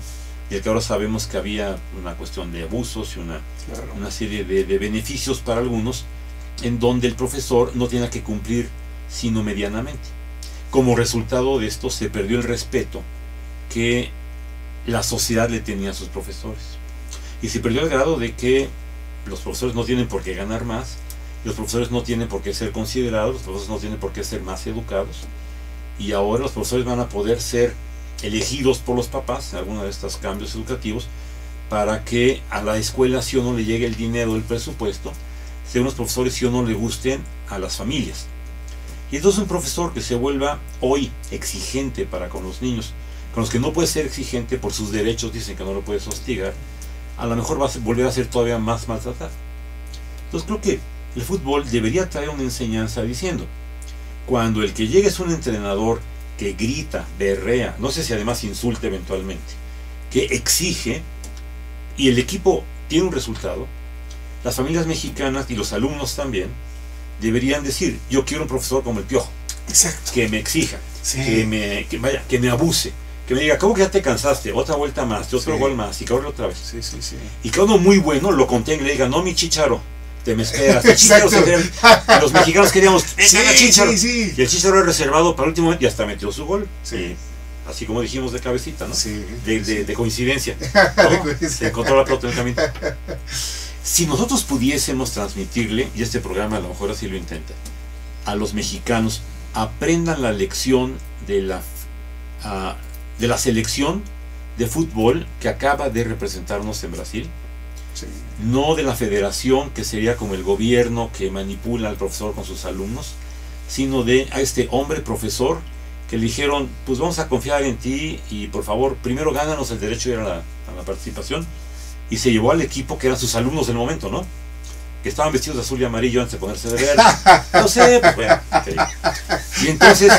del que ahora sabemos que había una cuestión de abusos y una serie de beneficios para algunos, en donde el profesor no tenía que cumplir sino medianamente. Como resultado de esto se perdió el respeto que la sociedad le tenía a sus profesores, y se perdió el grado de que los profesores no tienen por qué ganar más, los profesores no tienen por qué ser considerados, los profesores no tienen por qué ser más educados, y ahora los profesores van a poder ser elegidos por los papás en alguno de estos cambios educativos, para que a la escuela sí o no le llegue el dinero, el presupuesto, según los profesores sí o no le gusten a las familias. Y entonces un profesor que se vuelva hoy exigente para con los niños, con los que no puede ser exigente por sus derechos, dicen que no lo puedes hostigar, a lo mejor va a volver a ser todavía más maltratado. Entonces creo que el fútbol debería traer una enseñanza diciendo: cuando el que llegue es un entrenador que grita, berrea, no sé si además insulta eventualmente, que exige, y el equipo tiene un resultado, las familias mexicanas y los alumnos también deberían decir: yo quiero un profesor como el Piojo. Exacto. Que me exija, Sí. que me abuse, que me diga: ¿cómo que ya te cansaste? Otra vuelta más, otro Sí. gol más, y que ahora otra vez. Sí, sí, sí. Y que uno muy bueno lo contenga y le diga: no, mi Chícharo, te me esperas. El Chícharo los mexicanos queríamos: Sí, Chícharo. sí, sí. Y el Chícharo era reservado para el último momento y hasta metió su gol. Sí. Y así como dijimos, de cabecita, ¿no? Sí. De coincidencia, ¿no? Se encontró la pelota en el camino. Si nosotros pudiésemos transmitirle, y este programa a lo mejor así lo intenta, a los mexicanos, aprendan la lección de la selección de fútbol que acaba de representarnos en Brasil, Sí. no de la federación, que sería como el gobierno que manipula al profesor con sus alumnos, sino de a este hombre profesor que le dijeron: pues vamos a confiar en ti y por favor primero gánanos el derecho de ir a la participación, y se llevó al equipo que eran sus alumnos del momento, ¿no? Que estaban vestidos de azul y amarillo antes de ponerse de verde, no sé, pues bueno, okay. Y entonces,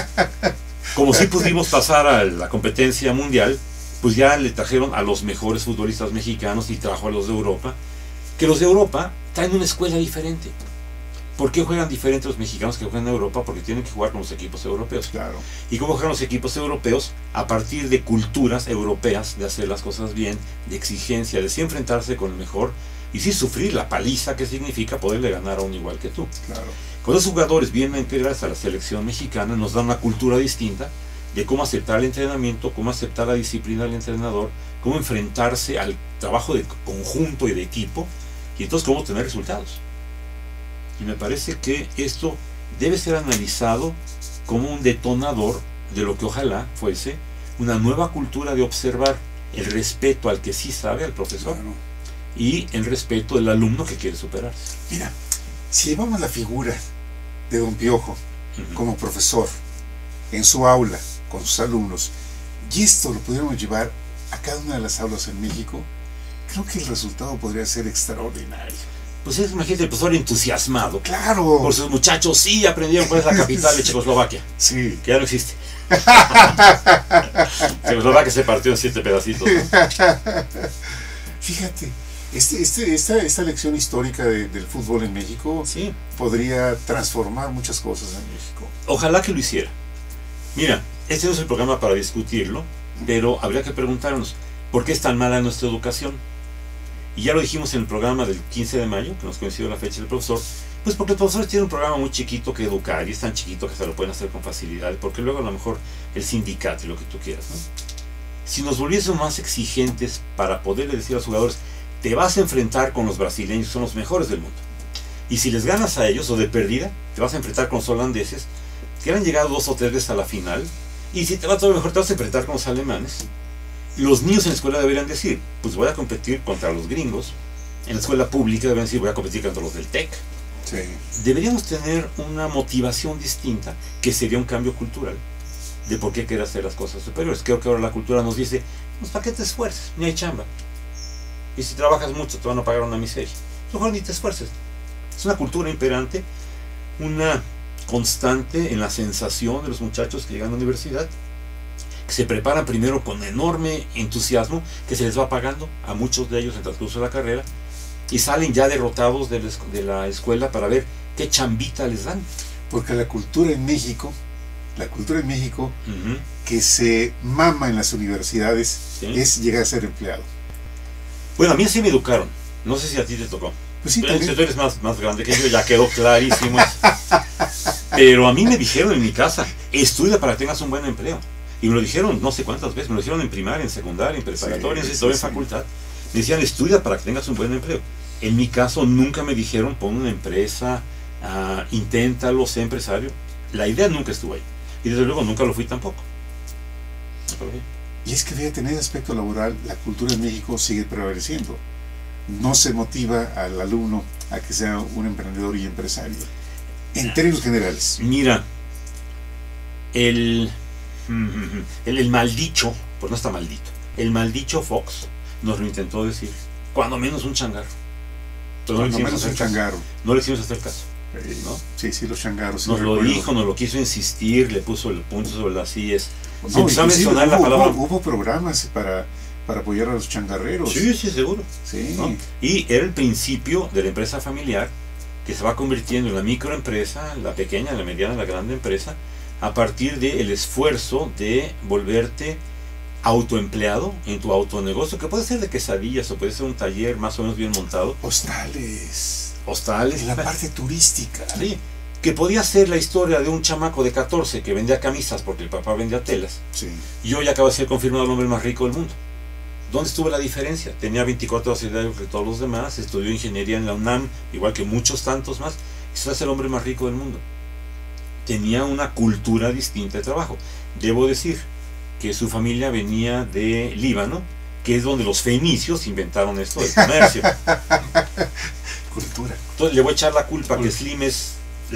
como si pudimos pasar a la competencia mundial, pues ya le trajeron a los mejores futbolistas mexicanos y trajo a los de Europa, que los de Europa traen una escuela diferente. ¿Por qué juegan diferente los mexicanos que juegan en Europa? Porque tienen que jugar con los equipos europeos. Claro. ¿Y cómo juegan los equipos europeos? A partir de culturas europeas, de hacer las cosas bien, de exigencia, de sí enfrentarse con el mejor, y sí sufrir la paliza que significa poderle ganar a un igual que tú. Claro. Cuando los jugadores vienen a integrarse a la selección mexicana, nos dan una cultura distinta, de cómo aceptar el entrenamiento, cómo aceptar la disciplina del entrenador, cómo enfrentarse al trabajo de conjunto y de equipo, y entonces cómo tener resultados. Y me parece que esto debe ser analizado como un detonador de lo que ojalá fuese una nueva cultura de observar el respeto al que sí sabe, al profesor, Claro. y el respeto del alumno que quiere superarse. Mira, si llevamos la figura de Don Piojo como profesor en su aula con sus alumnos, y esto lo pudiéramos llevar a cada una de las aulas en México, creo que el resultado podría ser extraordinario. Pues imagínate el profesor entusiasmado ¡Claro! por sus muchachos, sí aprendieron cuál es la capital de Checoslovaquia, Sí. que ya no existe. Checoslovaquia se partió en 7 pedacitos, ¿no? Fíjate, esta lección histórica del fútbol en México Sí, podría transformar muchas cosas en México. ojalá que lo hiciera. Mira, este no es el programa para discutirlo, pero habría que preguntarnos, ¿por qué es tan mala nuestra educación? Y ya lo dijimos en el programa del 15 de mayo, que nos coincidió la fecha del profesor, pues porque el profesor tiene un programa muy chiquito que educar, y es tan chiquito que se lo pueden hacer con facilidad, porque luego a lo mejor el sindicato y lo que tú quieras, ¿no? Si nos volviésemos más exigentes para poderle decir a los jugadores, te vas a enfrentar con los brasileños, que son los mejores del mundo, y si les ganas a ellos, o de perdida, te vas a enfrentar con los holandeses, que han llegado 2 o 3 veces a la final, y si te va todo mejor, te vas a enfrentar con los alemanes. Los niños en la escuela deberían decir, pues voy a competir contra los gringos. En la escuela pública deberían decir, voy a competir contra los del TEC. Sí. Deberíamos tener una motivación distinta, que sería un cambio cultural, de por qué querer hacer las cosas superiores. Creo que ahora la cultura nos dice, pues ¿para qué te esfuerces? Ni hay chamba. Y si trabajas mucho te van a pagar una miseria. Mejor ni te esfuerces. Es una cultura imperante, una constante en la sensación de los muchachos que llegan a la universidad, que se preparan primero con enorme entusiasmo, que se les va pagando a muchos de ellos en el transcurso de la carrera, y salen ya derrotados de la escuela para ver qué chambita les dan. Porque la cultura en México, que se mama en las universidades, Sí. es llegar a ser empleado. Bueno, a mí así me educaron. No sé si a ti te tocó. Pues sí, Pero también. tú eres más grande que yo, ya quedó clarísimo eso. Pero a mí me dijeron en mi casa, estudia para que tengas un buen empleo. Y me lo dijeron no sé cuántas veces, me lo dijeron en primaria, en secundaria, en preparatoria, Sí, en todo en sí. facultad. Me decían, estudia para que tengas un buen empleo. En mi caso nunca me dijeron, pon una empresa, inténtalo, sé empresario. La idea nunca estuvo ahí. Y desde luego nunca lo fui tampoco. Nunca lo fui. Y es que fíjate, en el aspecto laboral, la cultura en México sigue prevaleciendo. No se motiva al alumno a que sea un emprendedor y empresario. En términos generales. Mira, el maldicho, pues no está maldito, el maldicho Fox nos lo intentó decir, cuando menos un changarro. Pero Cuando menos un changarro. No le hicimos hacer caso, ¿no? Sí, los changarros. Sí Nos lo recuerdo. dijo, nos lo quiso insistir, le puso el punto sobre las IES. No, Se empezó a inclusive mencionar la palabra. hubo programas para apoyar a los changarreros. Sí, seguro. Sí. ¿No? Y era el principio de la empresa familiar que se va convirtiendo en la microempresa, la pequeña, la mediana, la grande empresa, a partir del esfuerzo de volverte autoempleado en tu autonegocio, que puede ser de quesadillas o puede ser un taller más o menos bien montado, Hostales. hostales, En la parte turística. sí, que podía ser la historia de un chamaco de 14 que vendía camisas porque el papá vendía telas, Sí. y hoy acaba de ser confirmado el hombre más rico del mundo. ¿Dónde estuvo la diferencia? Tenía 24 horas de edad que todos los demás, estudió ingeniería en la UNAM, igual que muchos tantos más, y se hace el hombre más rico del mundo. Tenía una cultura distinta de trabajo. Debo decir que su familia venía de Líbano, que es donde los fenicios inventaron esto del comercio. Cultura. Entonces le voy a echar la culpa que Slim es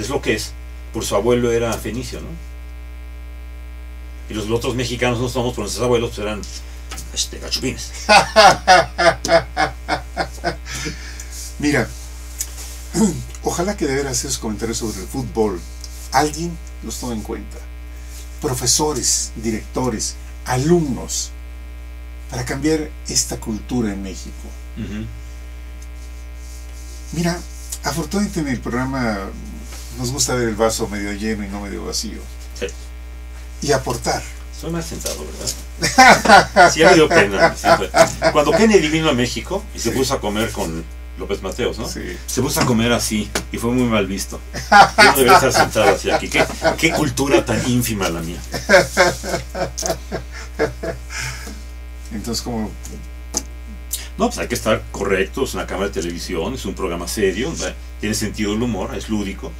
lo que es, por su abuelo era fenicio, ¿no? Y los otros mexicanos no somos, por nuestros abuelos pues eran gachupines. Mira, ojalá que de veras esos comentarios sobre el fútbol alguien los tome en cuenta. Profesores, directores, alumnos, para cambiar esta cultura en México. Ujú. Mira, afortunadamente en el programa nos gusta ver el vaso medio lleno y no medio vacío. Sí. Y aportar. Soy más sentado, ¿verdad? Sí, me dio pena. Siempre. Cuando Kennedy vino a México y se Sí. puso a comer con López Mateos, ¿no? Sí. Se puso a comer así y fue muy mal visto. Yo no debería estar sentado así aquí. ¿Qué cultura tan ínfima la mía? Entonces, como... No, pues hay que estar correcto, es una cámara de televisión, es un programa serio, tiene sentido el humor, es lúdico,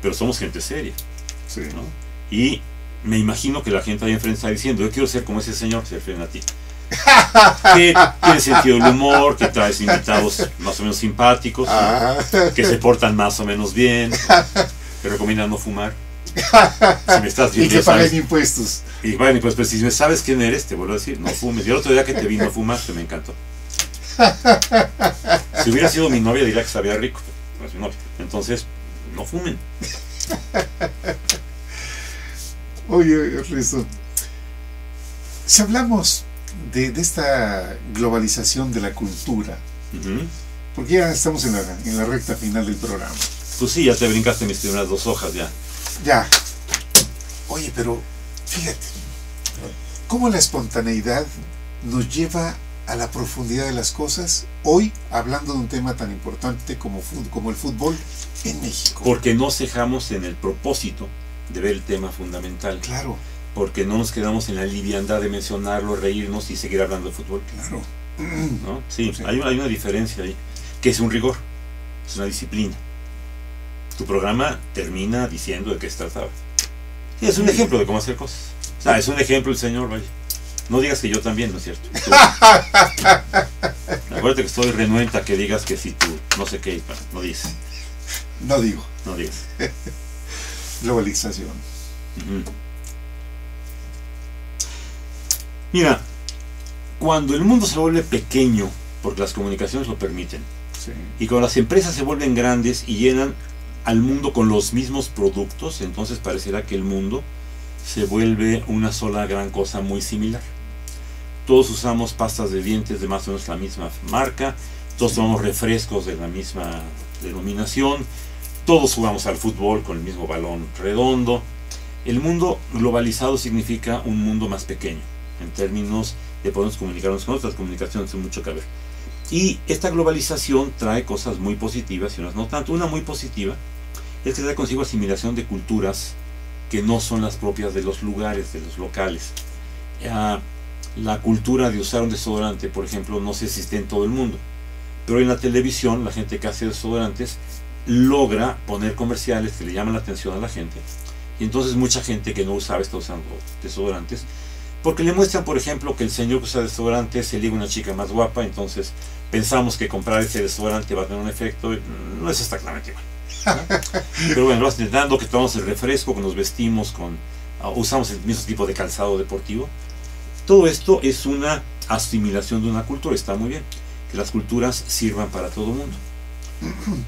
pero somos gente seria, Sí. ¿no? Y me imagino que la gente ahí enfrente está diciendo, yo quiero ser como ese señor que se refieren a ti. Que tiene sentido el humor, que traes invitados más o menos simpáticos, ¿no? Que se portan más o menos bien, que recomiendan no fumar. Si me estás Y viendo, que ya sabes. paguen impuestos. Y bueno, pues si me sabes quién eres, te vuelvo a decir, no fumes. Y el otro día que te vi no fumaste, me encantó. Si hubiera sido mi novia diría que sabía rico, pero no es mi novia. Entonces, no fumen. Oye, Ernesto, si hablamos de esta globalización de la cultura, Ujú. porque ya estamos en la recta final del programa. Pues sí, ya te brincaste mis primeras 2 hojas ya. Ya. Oye, pero fíjate, cómo la espontaneidad nos lleva a la profundidad de las cosas, hoy hablando de un tema tan importante como el fútbol en México. Porque no cejamos en el propósito de ver el tema fundamental. Claro, Porque no nos quedamos en la liviandad de mencionarlo, reírnos y seguir hablando de fútbol, claro. ¿no? Sí, Sí. hay una diferencia ahí, que es un rigor, es una disciplina. Tu programa termina diciendo de qué se trataba. Sí, es un ejemplo de cómo hacer cosas. O sea, es un ejemplo el señor, vaya. No digas que yo también, ¿no es cierto? Tú. Acuérdate que estoy renuente a que digas que si tú, no sé qué, no dices, No digo, no digas. globalización. Ujú. Mira, cuando el mundo se vuelve pequeño, porque las comunicaciones lo permiten, Sí. y cuando las empresas se vuelven grandes y llenan al mundo con los mismos productos, entonces parecerá que el mundo se vuelve una sola gran cosa muy similar. Todos usamos pastas de dientes de más o menos la misma marca, todos tomamos refrescos de la misma denominación, todos jugamos al fútbol con el mismo balón redondo. El mundo globalizado significa un mundo más pequeño, en términos de podernos comunicarnos con otras comunicaciones, hay mucho que ver. Y esta globalización trae cosas muy positivas y unas no tanto. Una muy positiva es que trae consigo asimilación de culturas que no son las propias de los lugares, de los locales. La cultura de usar un desodorante, por ejemplo, no sé si esté en todo el mundo, pero en la televisión la gente que hace desodorantes logra poner comerciales que le llaman la atención a la gente, y entonces mucha gente que no usaba está usando desodorantes, porque le muestran, por ejemplo, que el señor que usa desodorante se liga a una chica más guapa, entonces pensamos que comprar ese desodorante va a tener un efecto. No es exactamente igual, ¿no? Pero bueno, lo vas intentando, que tomamos el refresco, que nos vestimos usamos el mismo tipo de calzado deportivo. Todo esto es una asimilación de una cultura, está muy bien, que las culturas sirvan para todo el mundo.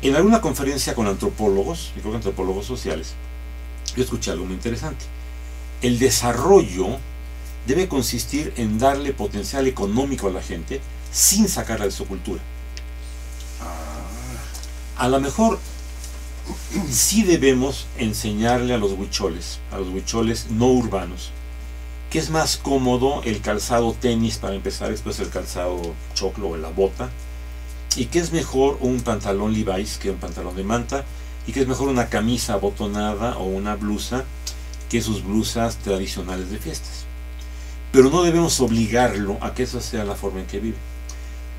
En alguna conferencia con antropólogos, yo creo que antropólogos sociales, yo escuché algo muy interesante. El desarrollo debe consistir en darle potencial económico a la gente sin sacarla de su cultura. A lo mejor sí debemos enseñarle a los huicholes no urbanos, que es más cómodo el calzado tenis para empezar, después el calzado choclo o la bota, y que es mejor un pantalón Levi's que un pantalón de manta, y que es mejor una camisa abotonada o una blusa que sus blusas tradicionales de fiestas. Pero no debemos obligarlo a que esa sea la forma en que vive.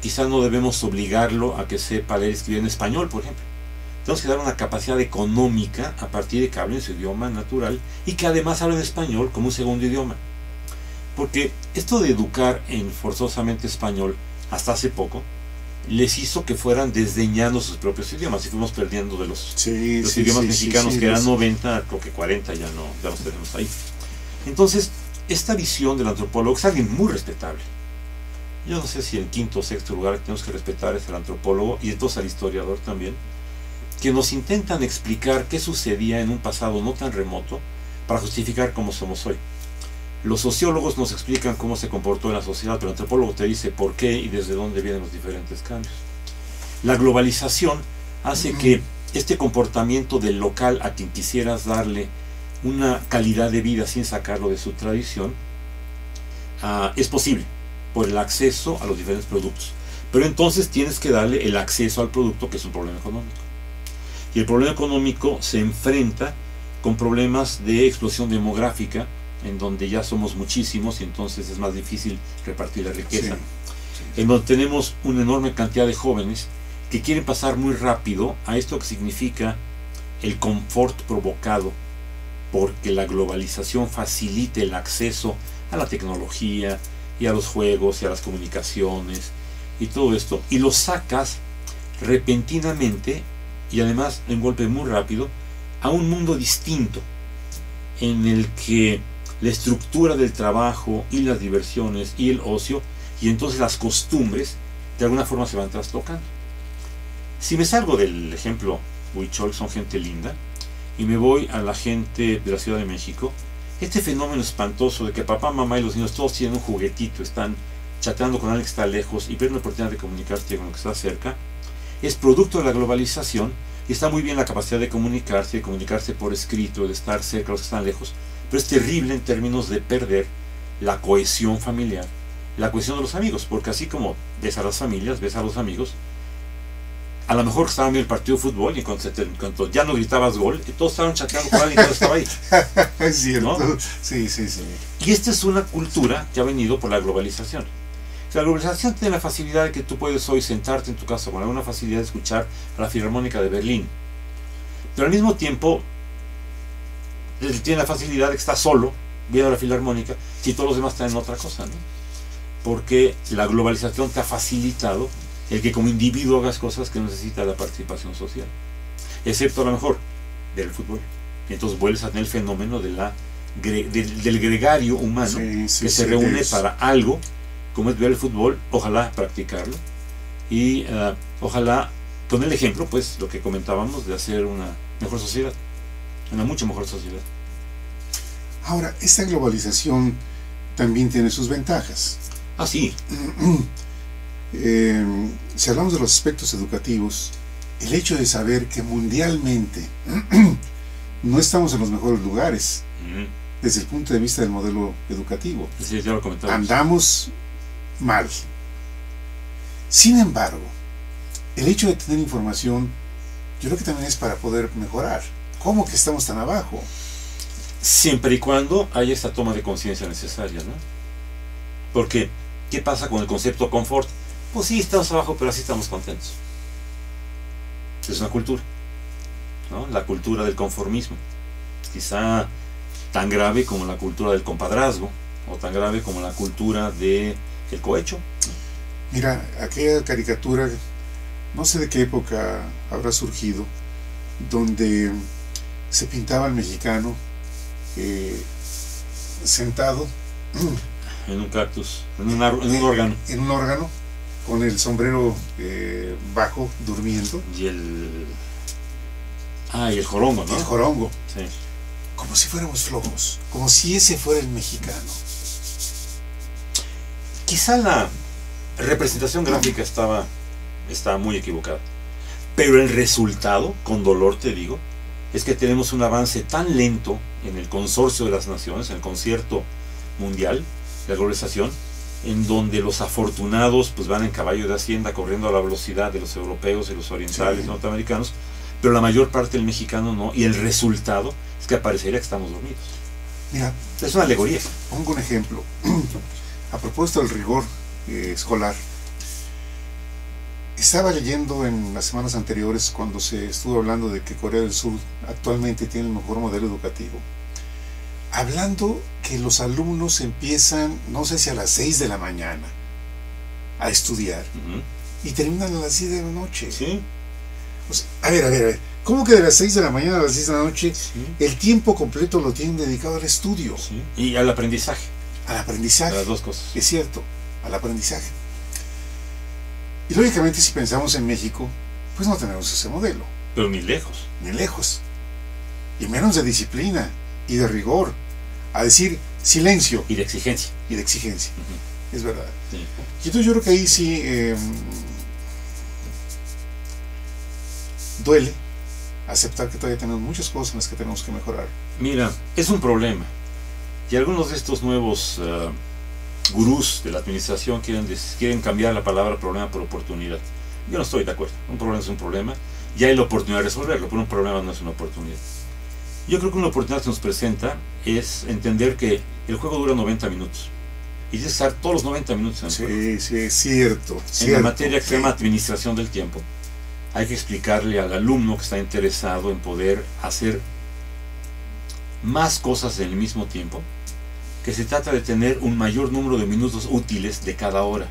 Quizás no debemos obligarlo a que sepa leer y escribir en español, por ejemplo. Tenemos que dar una capacidad económica a partir de que hable en su idioma natural y que además hable en español como un segundo idioma. Porque esto de educar en forzosamente español hasta hace poco les hizo que fueran desdeñando sus propios idiomas y fuimos perdiendo de los idiomas mexicanos que eran 90, creo que 40 ya los tenemos ahí. Entonces, esta visión del antropólogo es alguien muy respetable. Yo no sé si el quinto o sexto lugar que tenemos que respetar es el antropólogo y entonces al historiador también, que nos intentan explicar qué sucedía en un pasado no tan remoto para justificar cómo somos hoy. Los sociólogos nos explican cómo se comportó en la sociedad, pero el antropólogo te dice por qué y desde dónde vienen los diferentes cambios. La globalización hace que este comportamiento del local a quien quisieras darle una calidad de vida sin sacarlo de su tradición, es posible por el acceso a los diferentes productos. Pero entonces tienes que darle el acceso al producto, que es un problema económico. Y el problema económico se enfrenta con problemas de explosión demográfica, en donde ya somos muchísimos y entonces es más difícil repartir la riqueza. En donde tenemos una enorme cantidad de jóvenes que quieren pasar muy rápido a esto que significa el confort provocado porque la globalización facilita el acceso a la tecnología y a los juegos y a las comunicaciones y todo esto, y lo sacas repentinamente y además en golpe muy rápido a un mundo distinto en el que la estructura del trabajo y las diversiones y el ocio y entonces las costumbres de alguna forma se van trastocando. Si me salgo del ejemplo Huichol, son gente linda, y me voy a la gente de la Ciudad de México, este fenómeno espantoso de que papá, mamá y los niños todos tienen un juguetito, están chateando con alguien que está lejos y pierden la oportunidad de comunicarse con lo que está cerca, es producto de la globalización. Y está muy bien la capacidad de comunicarse por escrito, de estar cerca de los que están lejos, pero es terrible en términos de perder la cohesión familiar, la cohesión de los amigos, porque así como ves a las familias, ves a los amigos, a lo mejor estaban viendo el partido de fútbol y cuando ya no gritabas gol, todos estaban chateando con alguien y todo estaba ahí. Es cierto, ¿no? Sí. Y esta es una cultura que ha venido por la globalización. La globalización tiene la facilidad de que tú puedes hoy sentarte en tu casa con alguna facilidad de escuchar a la Filarmónica de Berlín, pero al mismo tiempo tiene la facilidad de que estás solo viendo la Filarmónica si todos los demás están en otra cosa, ¿no? Porque la globalización te ha facilitado el que como individuo hagas cosas que necesita la participación social, excepto a lo mejor del fútbol. Y entonces vuelves a tener el fenómeno de del gregario humano que se reúne para algo, como es ver el fútbol, ojalá practicarlo y ojalá poner el ejemplo, pues lo que comentábamos de hacer una mejor sociedad, una mucho mejor sociedad. Ahora, esta globalización también tiene sus ventajas. Ah, sí. Si hablamos de los aspectos educativos, el hecho de saber que mundialmente no estamos en los mejores lugares desde el punto de vista del modelo educativo, sí, ya lo comentamos. Andamos mal. Sin embargo, el hecho de tener información, yo creo que también es para poder mejorar. ¿Cómo que estamos tan abajo? Siempre y cuando haya esta toma de conciencia necesaria, ¿no? Porque, ¿qué pasa con el concepto confort? Pues sí, estamos abajo, pero así estamos contentos. Es una cultura, ¿no? La cultura del conformismo. Quizá tan grave como la cultura del compadrazgo, o tan grave como la cultura del cohecho. Mira, aquella caricatura, no sé de qué época habrá surgido, donde se pintaba al mexicano sentado en un cactus, en un órgano. En un órgano, con el sombrero bajo, durmiendo. Y el jorongo, ¿no? El jorongo. Sí. Como si fuéramos flojos, como si ese fuera el mexicano. Quizá la representación gráfica estaba muy equivocada, pero el resultado, con dolor te digo, es que tenemos un avance tan lento en el consorcio de las naciones, en el concierto mundial, la globalización, en donde los afortunados pues van en caballo de hacienda corriendo a la velocidad de los europeos y los orientales, sí, norteamericanos, pero la mayor parte del mexicano no, y el resultado es que parecería que estamos dormidos. Mira, es una alegoría. Pongo un ejemplo. A propósito del rigor escolar, estaba leyendo en las semanas anteriores, cuando se estuvo hablando de que Corea del Sur actualmente tiene el mejor modelo educativo, hablando que los alumnos empiezan, no sé si a las 6 de la mañana a estudiar, y terminan a las 10 de la noche. ¿Sí? O sea, a ver, ¿cómo que de las 6 de la mañana a las 10 de la noche, sí, el tiempo completo lo tienen dedicado al estudio? Sí. Y al aprendizaje. Al aprendizaje. Las dos cosas. Es cierto, al aprendizaje. Y lógicamente, si pensamos en México, pues no tenemos ese modelo. Pero ni lejos. Ni lejos. Y menos de disciplina y de rigor. A decir silencio. Y de exigencia. Y de exigencia. Es verdad. Sí. Y entonces yo creo que ahí sí duele aceptar que todavía tenemos muchas cosas en las que tenemos que mejorar. Mira, es un problema. Y algunos de estos nuevos gurús de la administración quieren cambiar la palabra problema por oportunidad. Yo no estoy de acuerdo. Un problema es un problema, y hay la oportunidad de resolverlo, pero un problema no es una oportunidad. Yo creo que una oportunidad que nos presenta es entender que el juego dura 90 minutos. Y tienes que estar todos los 90 minutos en el juego. Sí, es cierto. En la materia que se llama administración del tiempo, hay que explicarle al alumno que está interesado en poder hacer más cosas en el mismo tiempo, que se trata de tener un mayor número de minutos útiles de cada hora.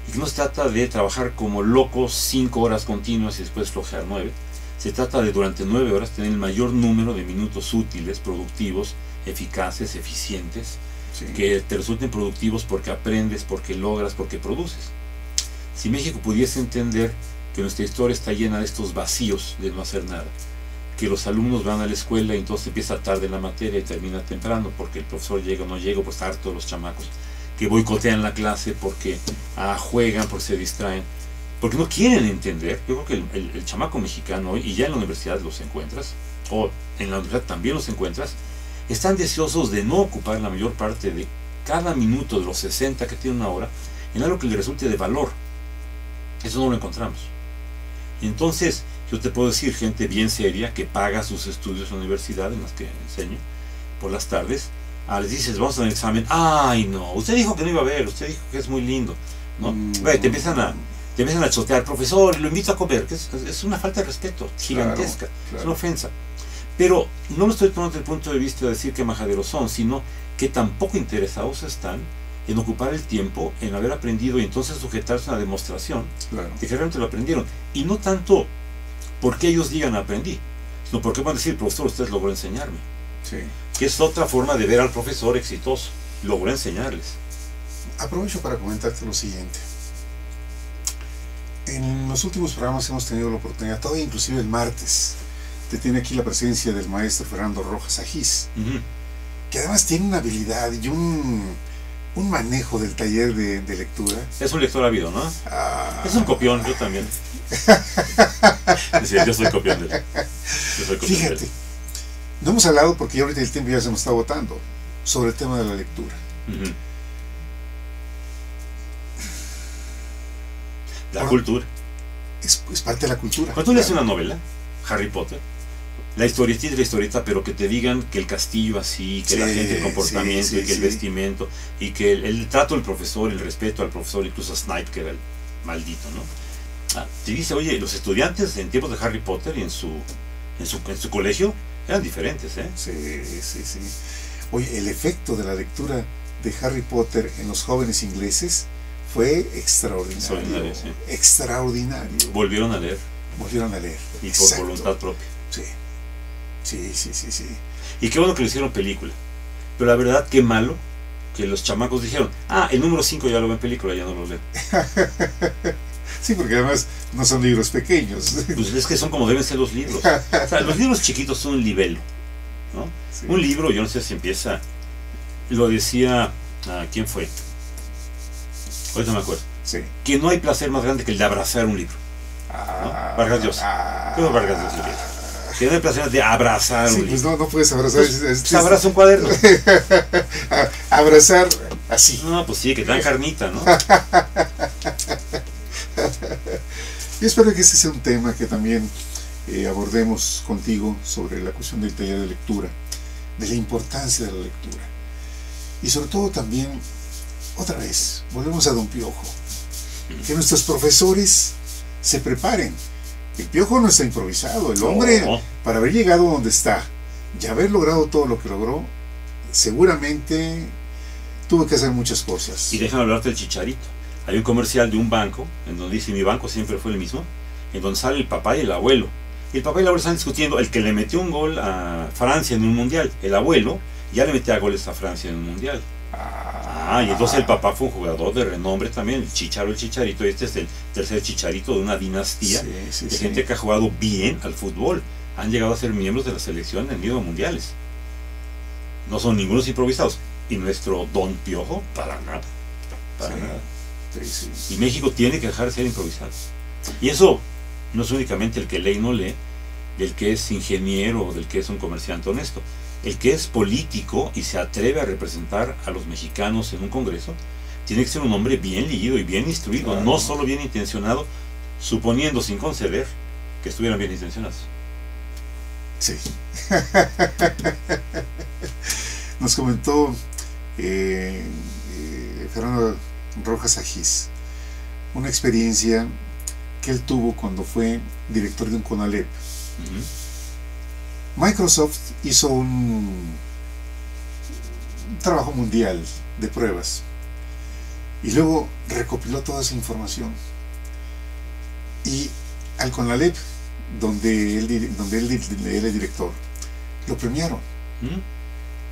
Y que no se trata de trabajar como locos 5 horas continuas y después flojear 9. Se trata de durante 9 horas tener el mayor número de minutos útiles, productivos, eficaces, eficientes, Sí. que te resulten productivos porque aprendes, porque logras, porque produces. Si México pudiese entender que nuestra historia está llena de estos vacíos de no hacer nada, que los alumnos van a la escuela y entonces empieza tarde la materia y termina temprano porque el profesor llega o no llega, pues está harto de los chamacos, que boicotean la clase porque juegan, porque se distraen, porque no quieren entender. Yo creo que el chamaco mexicano hoy, y ya en la universidad los encuentras, o en la universidad también los encuentras, están deseosos de no ocupar la mayor parte de cada minuto de los 60 que tiene una hora en algo que le resulte de valor. Eso no lo encontramos. Y entonces yo te puedo decir, gente bien seria que paga sus estudios en la universidad en las que enseño por las tardes, les dices, vamos a hacer un examen, ay no, usted dijo que no iba a ver, usted dijo que es muy lindo, ¿no? Te empiezan a chotear, profesor, lo invito a comer, que es una falta de respeto gigantesca, claro. Es una ofensa. Pero no lo estoy tomando desde el punto de vista de decir que majaderos son, sino que tampoco interesados están en ocupar el tiempo, en haber aprendido y entonces sujetarse a una demostración de que realmente lo aprendieron. Y no tanto porque ellos digan aprendí, sino porque van a decir, profesor, usted logró enseñarme. Sí. Que es otra forma de ver al profesor exitoso, logró enseñarles. Aprovecho para comentarte lo siguiente. En los últimos programas hemos tenido la oportunidad, todavía inclusive el martes, te tiene aquí la presencia del maestro Fernando Rojas Ajís, que además tiene una habilidad y un manejo del taller de lectura. Es un lector ávido, ¿no? Es un copión, yo también. Yo soy copión de él. Fíjate, no hemos hablado, porque ya ahorita el tiempo ya se nos está agotando, sobre el tema de la lectura. La cultura. Es parte de la cultura. Cuando tú lees una novela, Harry Potter, la historieta, pero que te digan que el castillo así, que la gente, el comportamiento, y que el vestimento, y que el trato del profesor, el respeto al profesor, incluso a Snape, que era el maldito, ¿no? Te dice, oye, los estudiantes en tiempos de Harry Potter y en su colegio eran diferentes, ¿eh? Sí. Oye, el efecto de la lectura de Harry Potter en los jóvenes ingleses fue extraordinario. Extraordinario. Volvieron a leer. Y por voluntad propia. Sí. Y qué bueno que lo hicieron película. Pero la verdad, qué malo que los chamacos dijeron, el número 5 ya lo ven en película, ya no lo leo. Sí, porque además no son libros pequeños. Pues es que son como deben ser los libros. O sea, los libros chiquitos son un libelo, ¿no? Sí. Un libro, yo no sé si empieza, lo decía, ¿quién fue? Ahorita me acuerdo. Sí. Que no hay placer más grande que el de abrazar un libro, ¿no? Vargas Llosa. ¿Cómo Vargas Llosa lo dice? Que no hay placer de abrazar un libro. Pues no puedes abrazar. Pues abraza un cuaderno. Abrazar así. No, pues sí, que te dan carnita, ¿no? Yo espero que ese sea un tema que también abordemos contigo sobre la cuestión del taller de lectura, de la importancia de la lectura. Y sobre todo también, otra vez, volvemos a Don Piojo. Que nuestros profesores se preparen. El Piojo no está improvisado. El hombre, para haber llegado donde está y haber logrado todo lo que logró, seguramente tuvo que hacer muchas cosas. Y déjame hablarte del Chicharito. Hay un comercial de un banco, en donde dice, mi banco siempre fue el mismo, en donde sale el papá y el abuelo. Y el papá y el abuelo están discutiendo, el que le metió un gol a Francia en un mundial. El abuelo ya le metía goles a Francia en un mundial. Y entonces el papá fue un jugador de renombre también, el Chicharito, y este es el tercer Chicharito de una dinastía de gente que ha jugado bien al fútbol. Han llegado a ser miembros de la selección en medio de mundiales. No son ningunos improvisados. Y nuestro Don Piojo, para nada. Para nada. Y México tiene que dejar de ser improvisado. Y eso no es únicamente el que lee y no lee, del que es ingeniero o del que es un comerciante honesto. El que es político y se atreve a representar a los mexicanos en un congreso, tiene que ser un hombre bien leído y bien instruido, Claro. no solo bien intencionado, suponiendo sin conceder que estuvieran bien intencionados. Sí. Nos comentó Fernando Rojas Agis una experiencia que él tuvo cuando fue director de un CONALEP. Microsoft hizo un trabajo mundial de pruebas y luego recopiló toda esa información, y al CONALEP, donde él era el director, lo premiaron.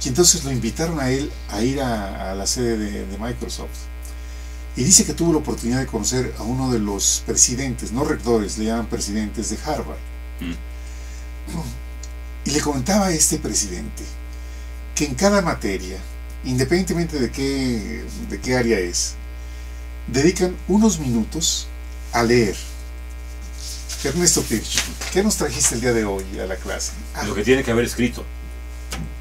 Y entonces lo invitaron a él a ir a la sede de Microsoft. Y dice que tuvo la oportunidad de conocer a uno de los presidentes, no rectores, le llaman presidentes, de Harvard. Y le comentaba a este presidente que en cada materia, independientemente de qué área es, dedican unos minutos a leer. Ernesto Pirch, ¿qué nos trajiste el día de hoy a la clase? Lo que tiene que haber escrito,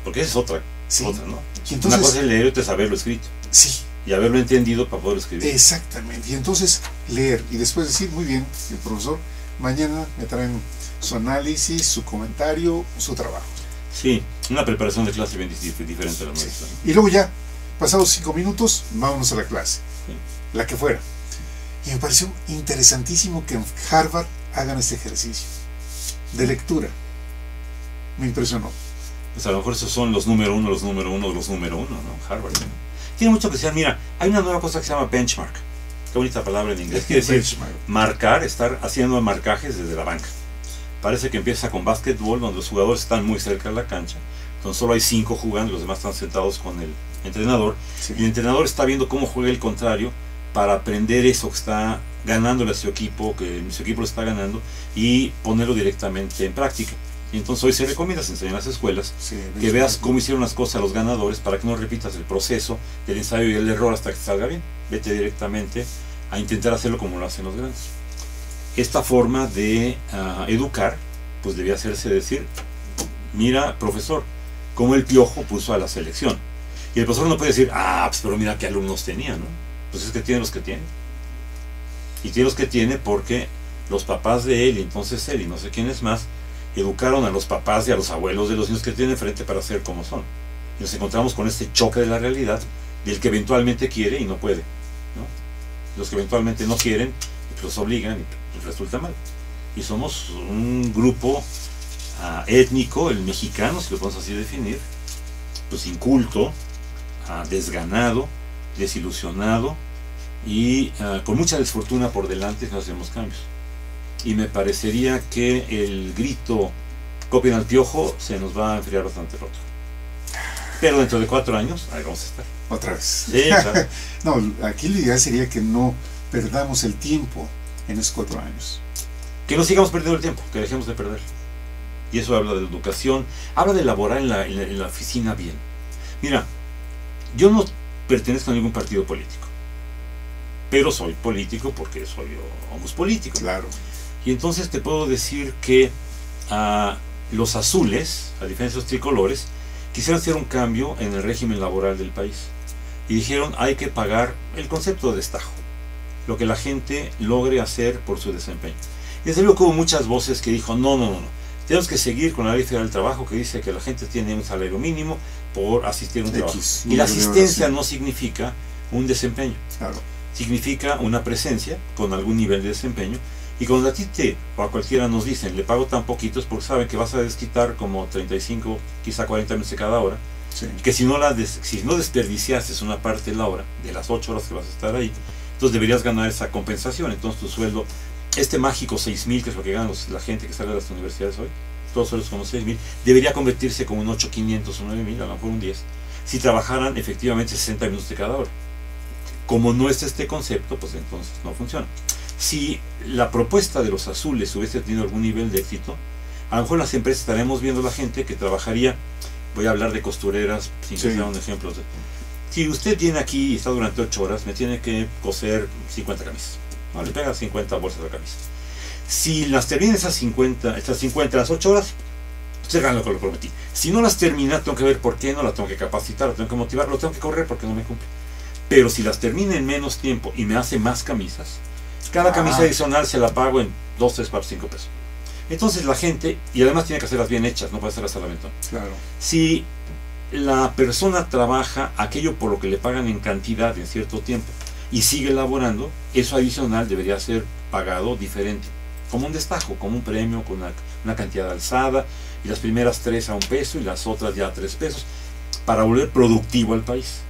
porque esa es otra, Sí. otra, ¿no? Y entonces, Una cosa es leer y otra es haberlo escrito sí, y haberlo entendido para poder escribir. exactamente. Y entonces leer y después decir, muy bien, el profesor, mañana me traen su análisis, su comentario, su trabajo. Sí, una preparación de clase bien diferente a la Sí. nuestra. Y luego ya, pasados 5 minutos, vámonos a la clase, Sí. la que fuera. Y me pareció interesantísimo que en Harvard hagan este ejercicio de lectura. Me impresionó. Pues a lo mejor esos son los número uno, ¿no? Harvard. Tiene mucho que ser. Mira, hay una nueva cosa que se llama benchmark. Qué bonita palabra en inglés. Quiere decir Benchmark. marcar, estar haciendo marcajes desde la banca. Parece que empieza con básquetbol, donde los jugadores están muy cerca de la cancha. Entonces solo hay 5 jugando y los demás están sentados con el entrenador. Sí. Y el entrenador está viendo cómo juega el contrario para aprender eso que está ganándole a su equipo, que su equipo lo está ganando, y ponerlo directamente en práctica. Y entonces hoy se recomienda, se enseña en las escuelas, Sí, que veas cómo hicieron las cosas los ganadores para que no repitas el proceso del ensayo y el error hasta que salga bien. Vete directamente a intentar hacerlo como lo hacen los grandes. Esta forma de educar, pues debía hacerse decir, mira, profesor, cómo el Piojo puso a la selección. Y el profesor no puede decir, pues pero mira qué alumnos tenía, ¿no? Pues es que tiene los que tiene. Y tiene los que tiene porque los papás de él, y entonces él, y no sé quiénes más, educaron a los papás y a los abuelos de los niños que tienen enfrente para ser como son. Y nos encontramos con este choque de la realidad del que eventualmente quiere y no puede, ¿no? Los que eventualmente no quieren, pues los obligan y pues resulta mal. Y somos un grupo étnico, el mexicano, si lo podemos así definir, pues inculto, desganado, desilusionado y con mucha desfortuna por delante si no hacemos cambios. Y me parecería que el grito copien al Piojo se nos va a enfriar bastante pronto. Pero dentro de 4 años, ahí vamos a estar. Otra vez. Sí, claro. No, aquí la idea sería que no perdamos el tiempo en esos 4 años. Que no sigamos perdiendo el tiempo, que dejemos de perder. Y eso habla de educación, habla de elaborar en la oficina bien. Mira, yo no pertenezco a ningún partido político, pero soy político porque soy homus político. Claro. Y entonces te puedo decir que los azules, a diferencia de los tricolores, quisieron hacer un cambio en el régimen laboral del país. Y dijeron, hay que pagar el concepto de destajo, lo que la gente logre hacer por su desempeño. Y desde luego que hubo muchas voces que dijo, no, tenemos que seguir con la ley federal del trabajo que dice que la gente tiene un salario mínimo por asistir a un trabajo. Y la asistencia no significa un desempeño. Claro. Significa una presencia con algún nivel de desempeño. Y cuando a ti o a cualquiera nos dicen, le pago tan poquito, es porque saben que vas a desquitar como 35, quizá 40 minutos de cada hora. Sí. Y que si no desperdiciases una parte de la hora, de las 8 horas que vas a estar ahí, entonces deberías ganar esa compensación. Entonces tu sueldo, este mágico 6,000, que es lo que ganan la gente que sale de las universidades hoy, todos sueldos como 6,000, debería convertirse como un 8,500 o 9,000, a lo mejor un 10, si trabajaran efectivamente 60 minutos de cada hora. Como no es este concepto, pues entonces no funciona. Si la propuesta de los azules hubiese tenido algún nivel de éxito, a lo mejor en las empresas estaremos viendo la gente que trabajaría, voy a hablar de costureras, sin que sea un ejemplo. Si usted viene aquí y está durante 8 horas, me tiene que coser 50 camisas. No, le pega 50 bolsas de camisa. Si las termina esas 50 las 8 horas, Se gana lo que lo prometí. Si no las termina, tengo que ver por qué, no la tengo que capacitar, la tengo que motivar, lo tengo que correr porque no me cumple. Pero si las termina en menos tiempo y me hace más camisas, cada camisa adicional se la pago en 2, 3, 4, 5 pesos. Entonces la gente, y además tiene que hacerlas bien hechas, no puede hacerlas al aventón. Claro. Si la persona trabaja aquello por lo que le pagan en cantidad en cierto tiempo y sigue elaborando, eso adicional debería ser pagado diferente, como un destajo, como un premio, con una cantidad alzada, y las primeras 3 a 1 peso y las otras ya a 3 pesos, para volver productivo al país.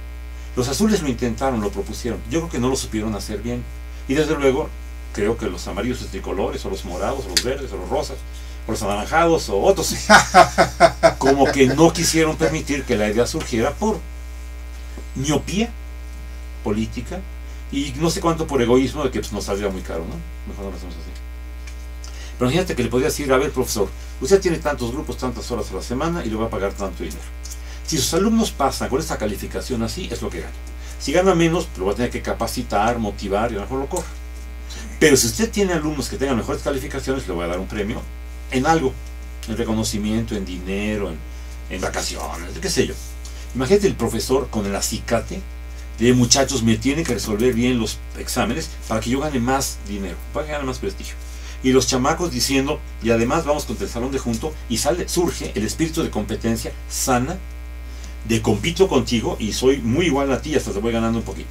Los azules lo intentaron, lo propusieron, yo creo que no lo supieron hacer bien, y desde luego creo que los amarillos tricolores, o los morados, o los verdes, o los rosas, o los anaranjados, o otros, como que no quisieron permitir que la idea surgiera por miopía política, y no sé cuánto por egoísmo de que pues, nos saldría muy caro, ¿no? Mejor no lo hacemos así. Pero imagínate que le podría decir, a ver, profesor, usted tiene tantos grupos, tantas horas a la semana, y le va a pagar tanto dinero. Si sus alumnos pasan con esta calificación así, es lo que gana. Si gana menos, lo va a tener que capacitar, motivar, y a lo mejor lo corre. Pero si usted tiene alumnos que tengan mejores calificaciones, le voy a dar un premio en algo, en reconocimiento, en dinero, en vacaciones, qué sé yo. Imagínate el profesor con el acicate de muchachos, me tiene que resolver bien los exámenes para que yo gane más dinero, para que gane más prestigio. Y los chamacos diciendo, y además vamos contra el salón de junto, y surge el espíritu de competencia sana, de compito contigo y soy muy igual a ti, hasta te voy ganando un poquito.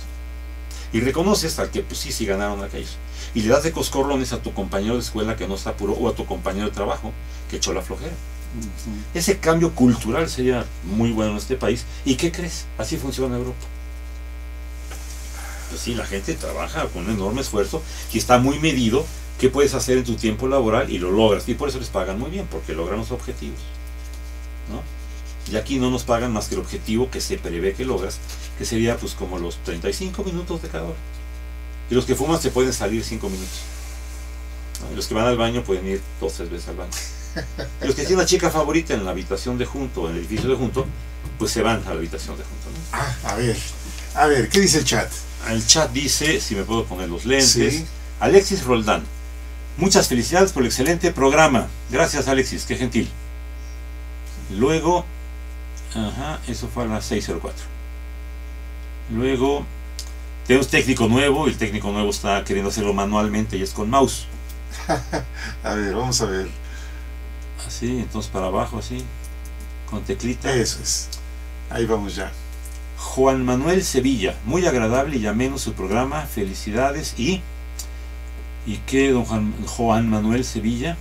Y reconoces al que pues sí ganaron aquellos. Y le das de coscorrones a tu compañero de escuela que no está puro, o a tu compañero de trabajo que echó la flojera. Ese cambio cultural sería muy bueno en este país. ¿Y qué crees? Así funciona Europa. Pues sí, la gente trabaja con un enorme esfuerzo y está muy medido qué puedes hacer en tu tiempo laboral y lo logras. Y por eso les pagan muy bien, porque logran los objetivos, ¿no? Y aquí no nos pagan más que el objetivo que se prevé que logras, que sería pues como los 35 minutos de cada hora. Y los que fuman se pueden salir 5 minutos, ¿no? Y los que van al baño pueden ir 2 o 3 veces al baño. Y los que tienen la chica favorita en la habitación de junto, en el edificio de junto, pues se van a la habitación de junto, ¿no? A ver, ¿qué dice el chat? El chat dice, si me puedo poner los lentes, sí. Alexis Roldán, muchas felicidades por el excelente programa. Gracias, Alexis, qué gentil. Luego, eso fue a las 6:04. Luego, tenemos técnico nuevo, y el técnico nuevo está queriendo hacerlo manualmente y es con mouse. A ver, vamos a ver. Así, entonces para abajo, así, con teclita. Eso es. Ahí vamos ya. Juan Manuel Sevilla, muy agradable y ameno su programa, felicidades. ¿Y qué, don Juan Manuel Sevilla?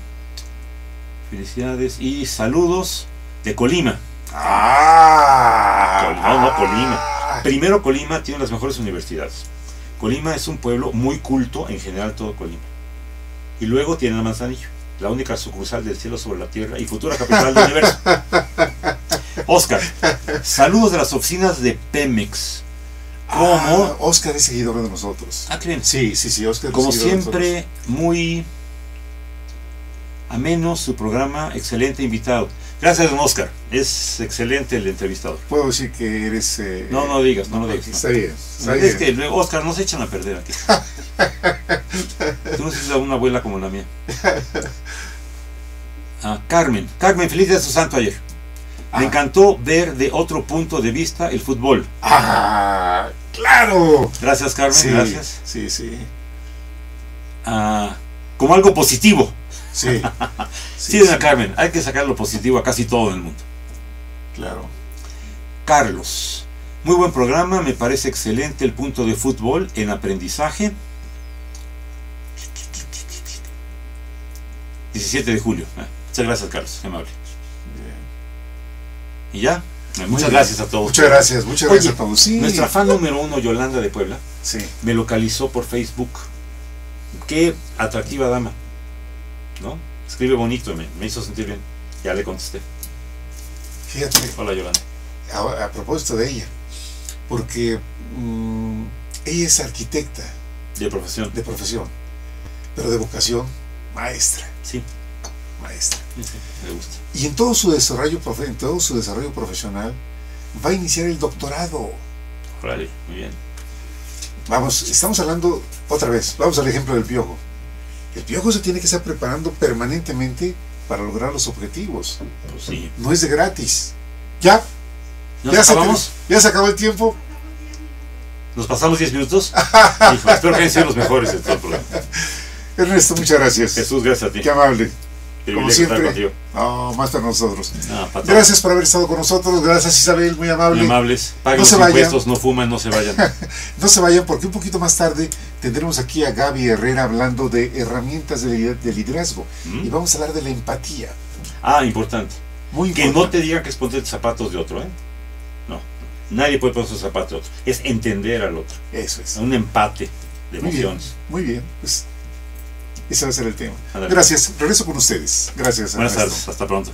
Felicidades y saludos de Colima. Colima. Primero, Colima tiene las mejores universidades. Colima es un pueblo muy culto, en general todo Colima. Y luego tiene a Manzanillo, la única sucursal del cielo sobre la tierra y futura capital del universo. Oscar, saludos de las oficinas de Pemex. Como Oscar es seguidor de nosotros. ¿qué bien? Sí, Oscar es como seguidor siempre, muy ameno su programa, excelente invitado. Gracias, don Oscar, es excelente el entrevistador. Puedo decir que eres... no lo digas. Está bien. Es que luego, Oscar, nos echan a perder aquí. Tú no tienes una abuela como la mía. Carmen, feliz de su santo ayer. Me encantó ver de otro punto de vista el fútbol. ¡Claro! Gracias, Carmen, sí, gracias. Sí. Como algo positivo. Sí. Sí, doña Carmen, hay que sacar lo positivo a casi todo en el mundo. Claro. Carlos, muy buen programa, me parece excelente el punto de fútbol en aprendizaje. 17 de julio. Muchas gracias, Carlos, qué amable. Bien. ¿Y ya? Muchas gracias a todos. Muchas gracias a todos. Sí. Nuestra fan número 1, Yolanda de Puebla, me localizó por Facebook. Qué atractiva dama, ¿no? Escribe bonito, me hizo sentir bien. Ya le contesté. Fíjate. Hola, Yolanda. A propósito de ella, porque ella es arquitecta. De profesión. Pero de vocación, maestra. Sí. Maestra. Sí, me gusta. Y en todo su desarrollo profesional va a iniciar el doctorado. Órale, muy bien. Vamos, estamos hablando otra vez, vamos al ejemplo del Piojo. El Piojo se tiene que estar preparando permanentemente para lograr los objetivos. Pues sí. No es de gratis. ¿Ya? ¿Nos acabamos? ¿Ya se acabó el tiempo? ¿Nos pasamos 10 minutos? Hijo, espero que hayan sido los mejores de todo el programa. Ernesto, muchas gracias. Jesús, gracias a ti. Qué amable. Como siempre. Más para nosotros. Gracias por haber estado con nosotros. Gracias, Isabel, muy amable. Muy amables. Paguen los impuestos, no fuman, no se vayan. No se vayan, porque un poquito más tarde tendremos aquí a Gaby Herrera hablando de herramientas de liderazgo. Y vamos a hablar de la empatía. Importante. Muy importante. Que no te diga que es ponerte zapatos de otro, ¿eh? No. Nadie puede poner sus zapatos de otro. Es entender al otro. Eso es. Un empate de emociones. Muy bien. Pues ese va a ser el tema. Andale. Gracias. Regreso con ustedes. Gracias. Buenas Ernesto. tardes. Hasta pronto.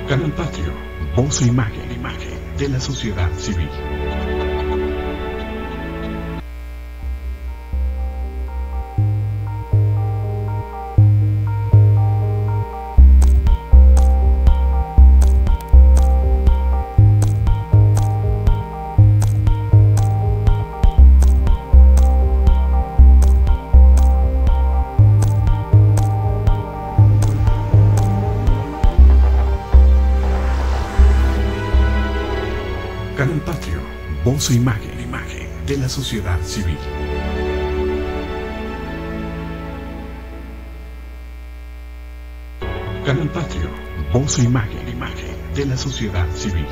Canal Patrio, voz e imagen de la sociedad civil. Canal Patrio, voz e imagen de la sociedad civil. Canal Patrio, voz e imagen de la sociedad civil.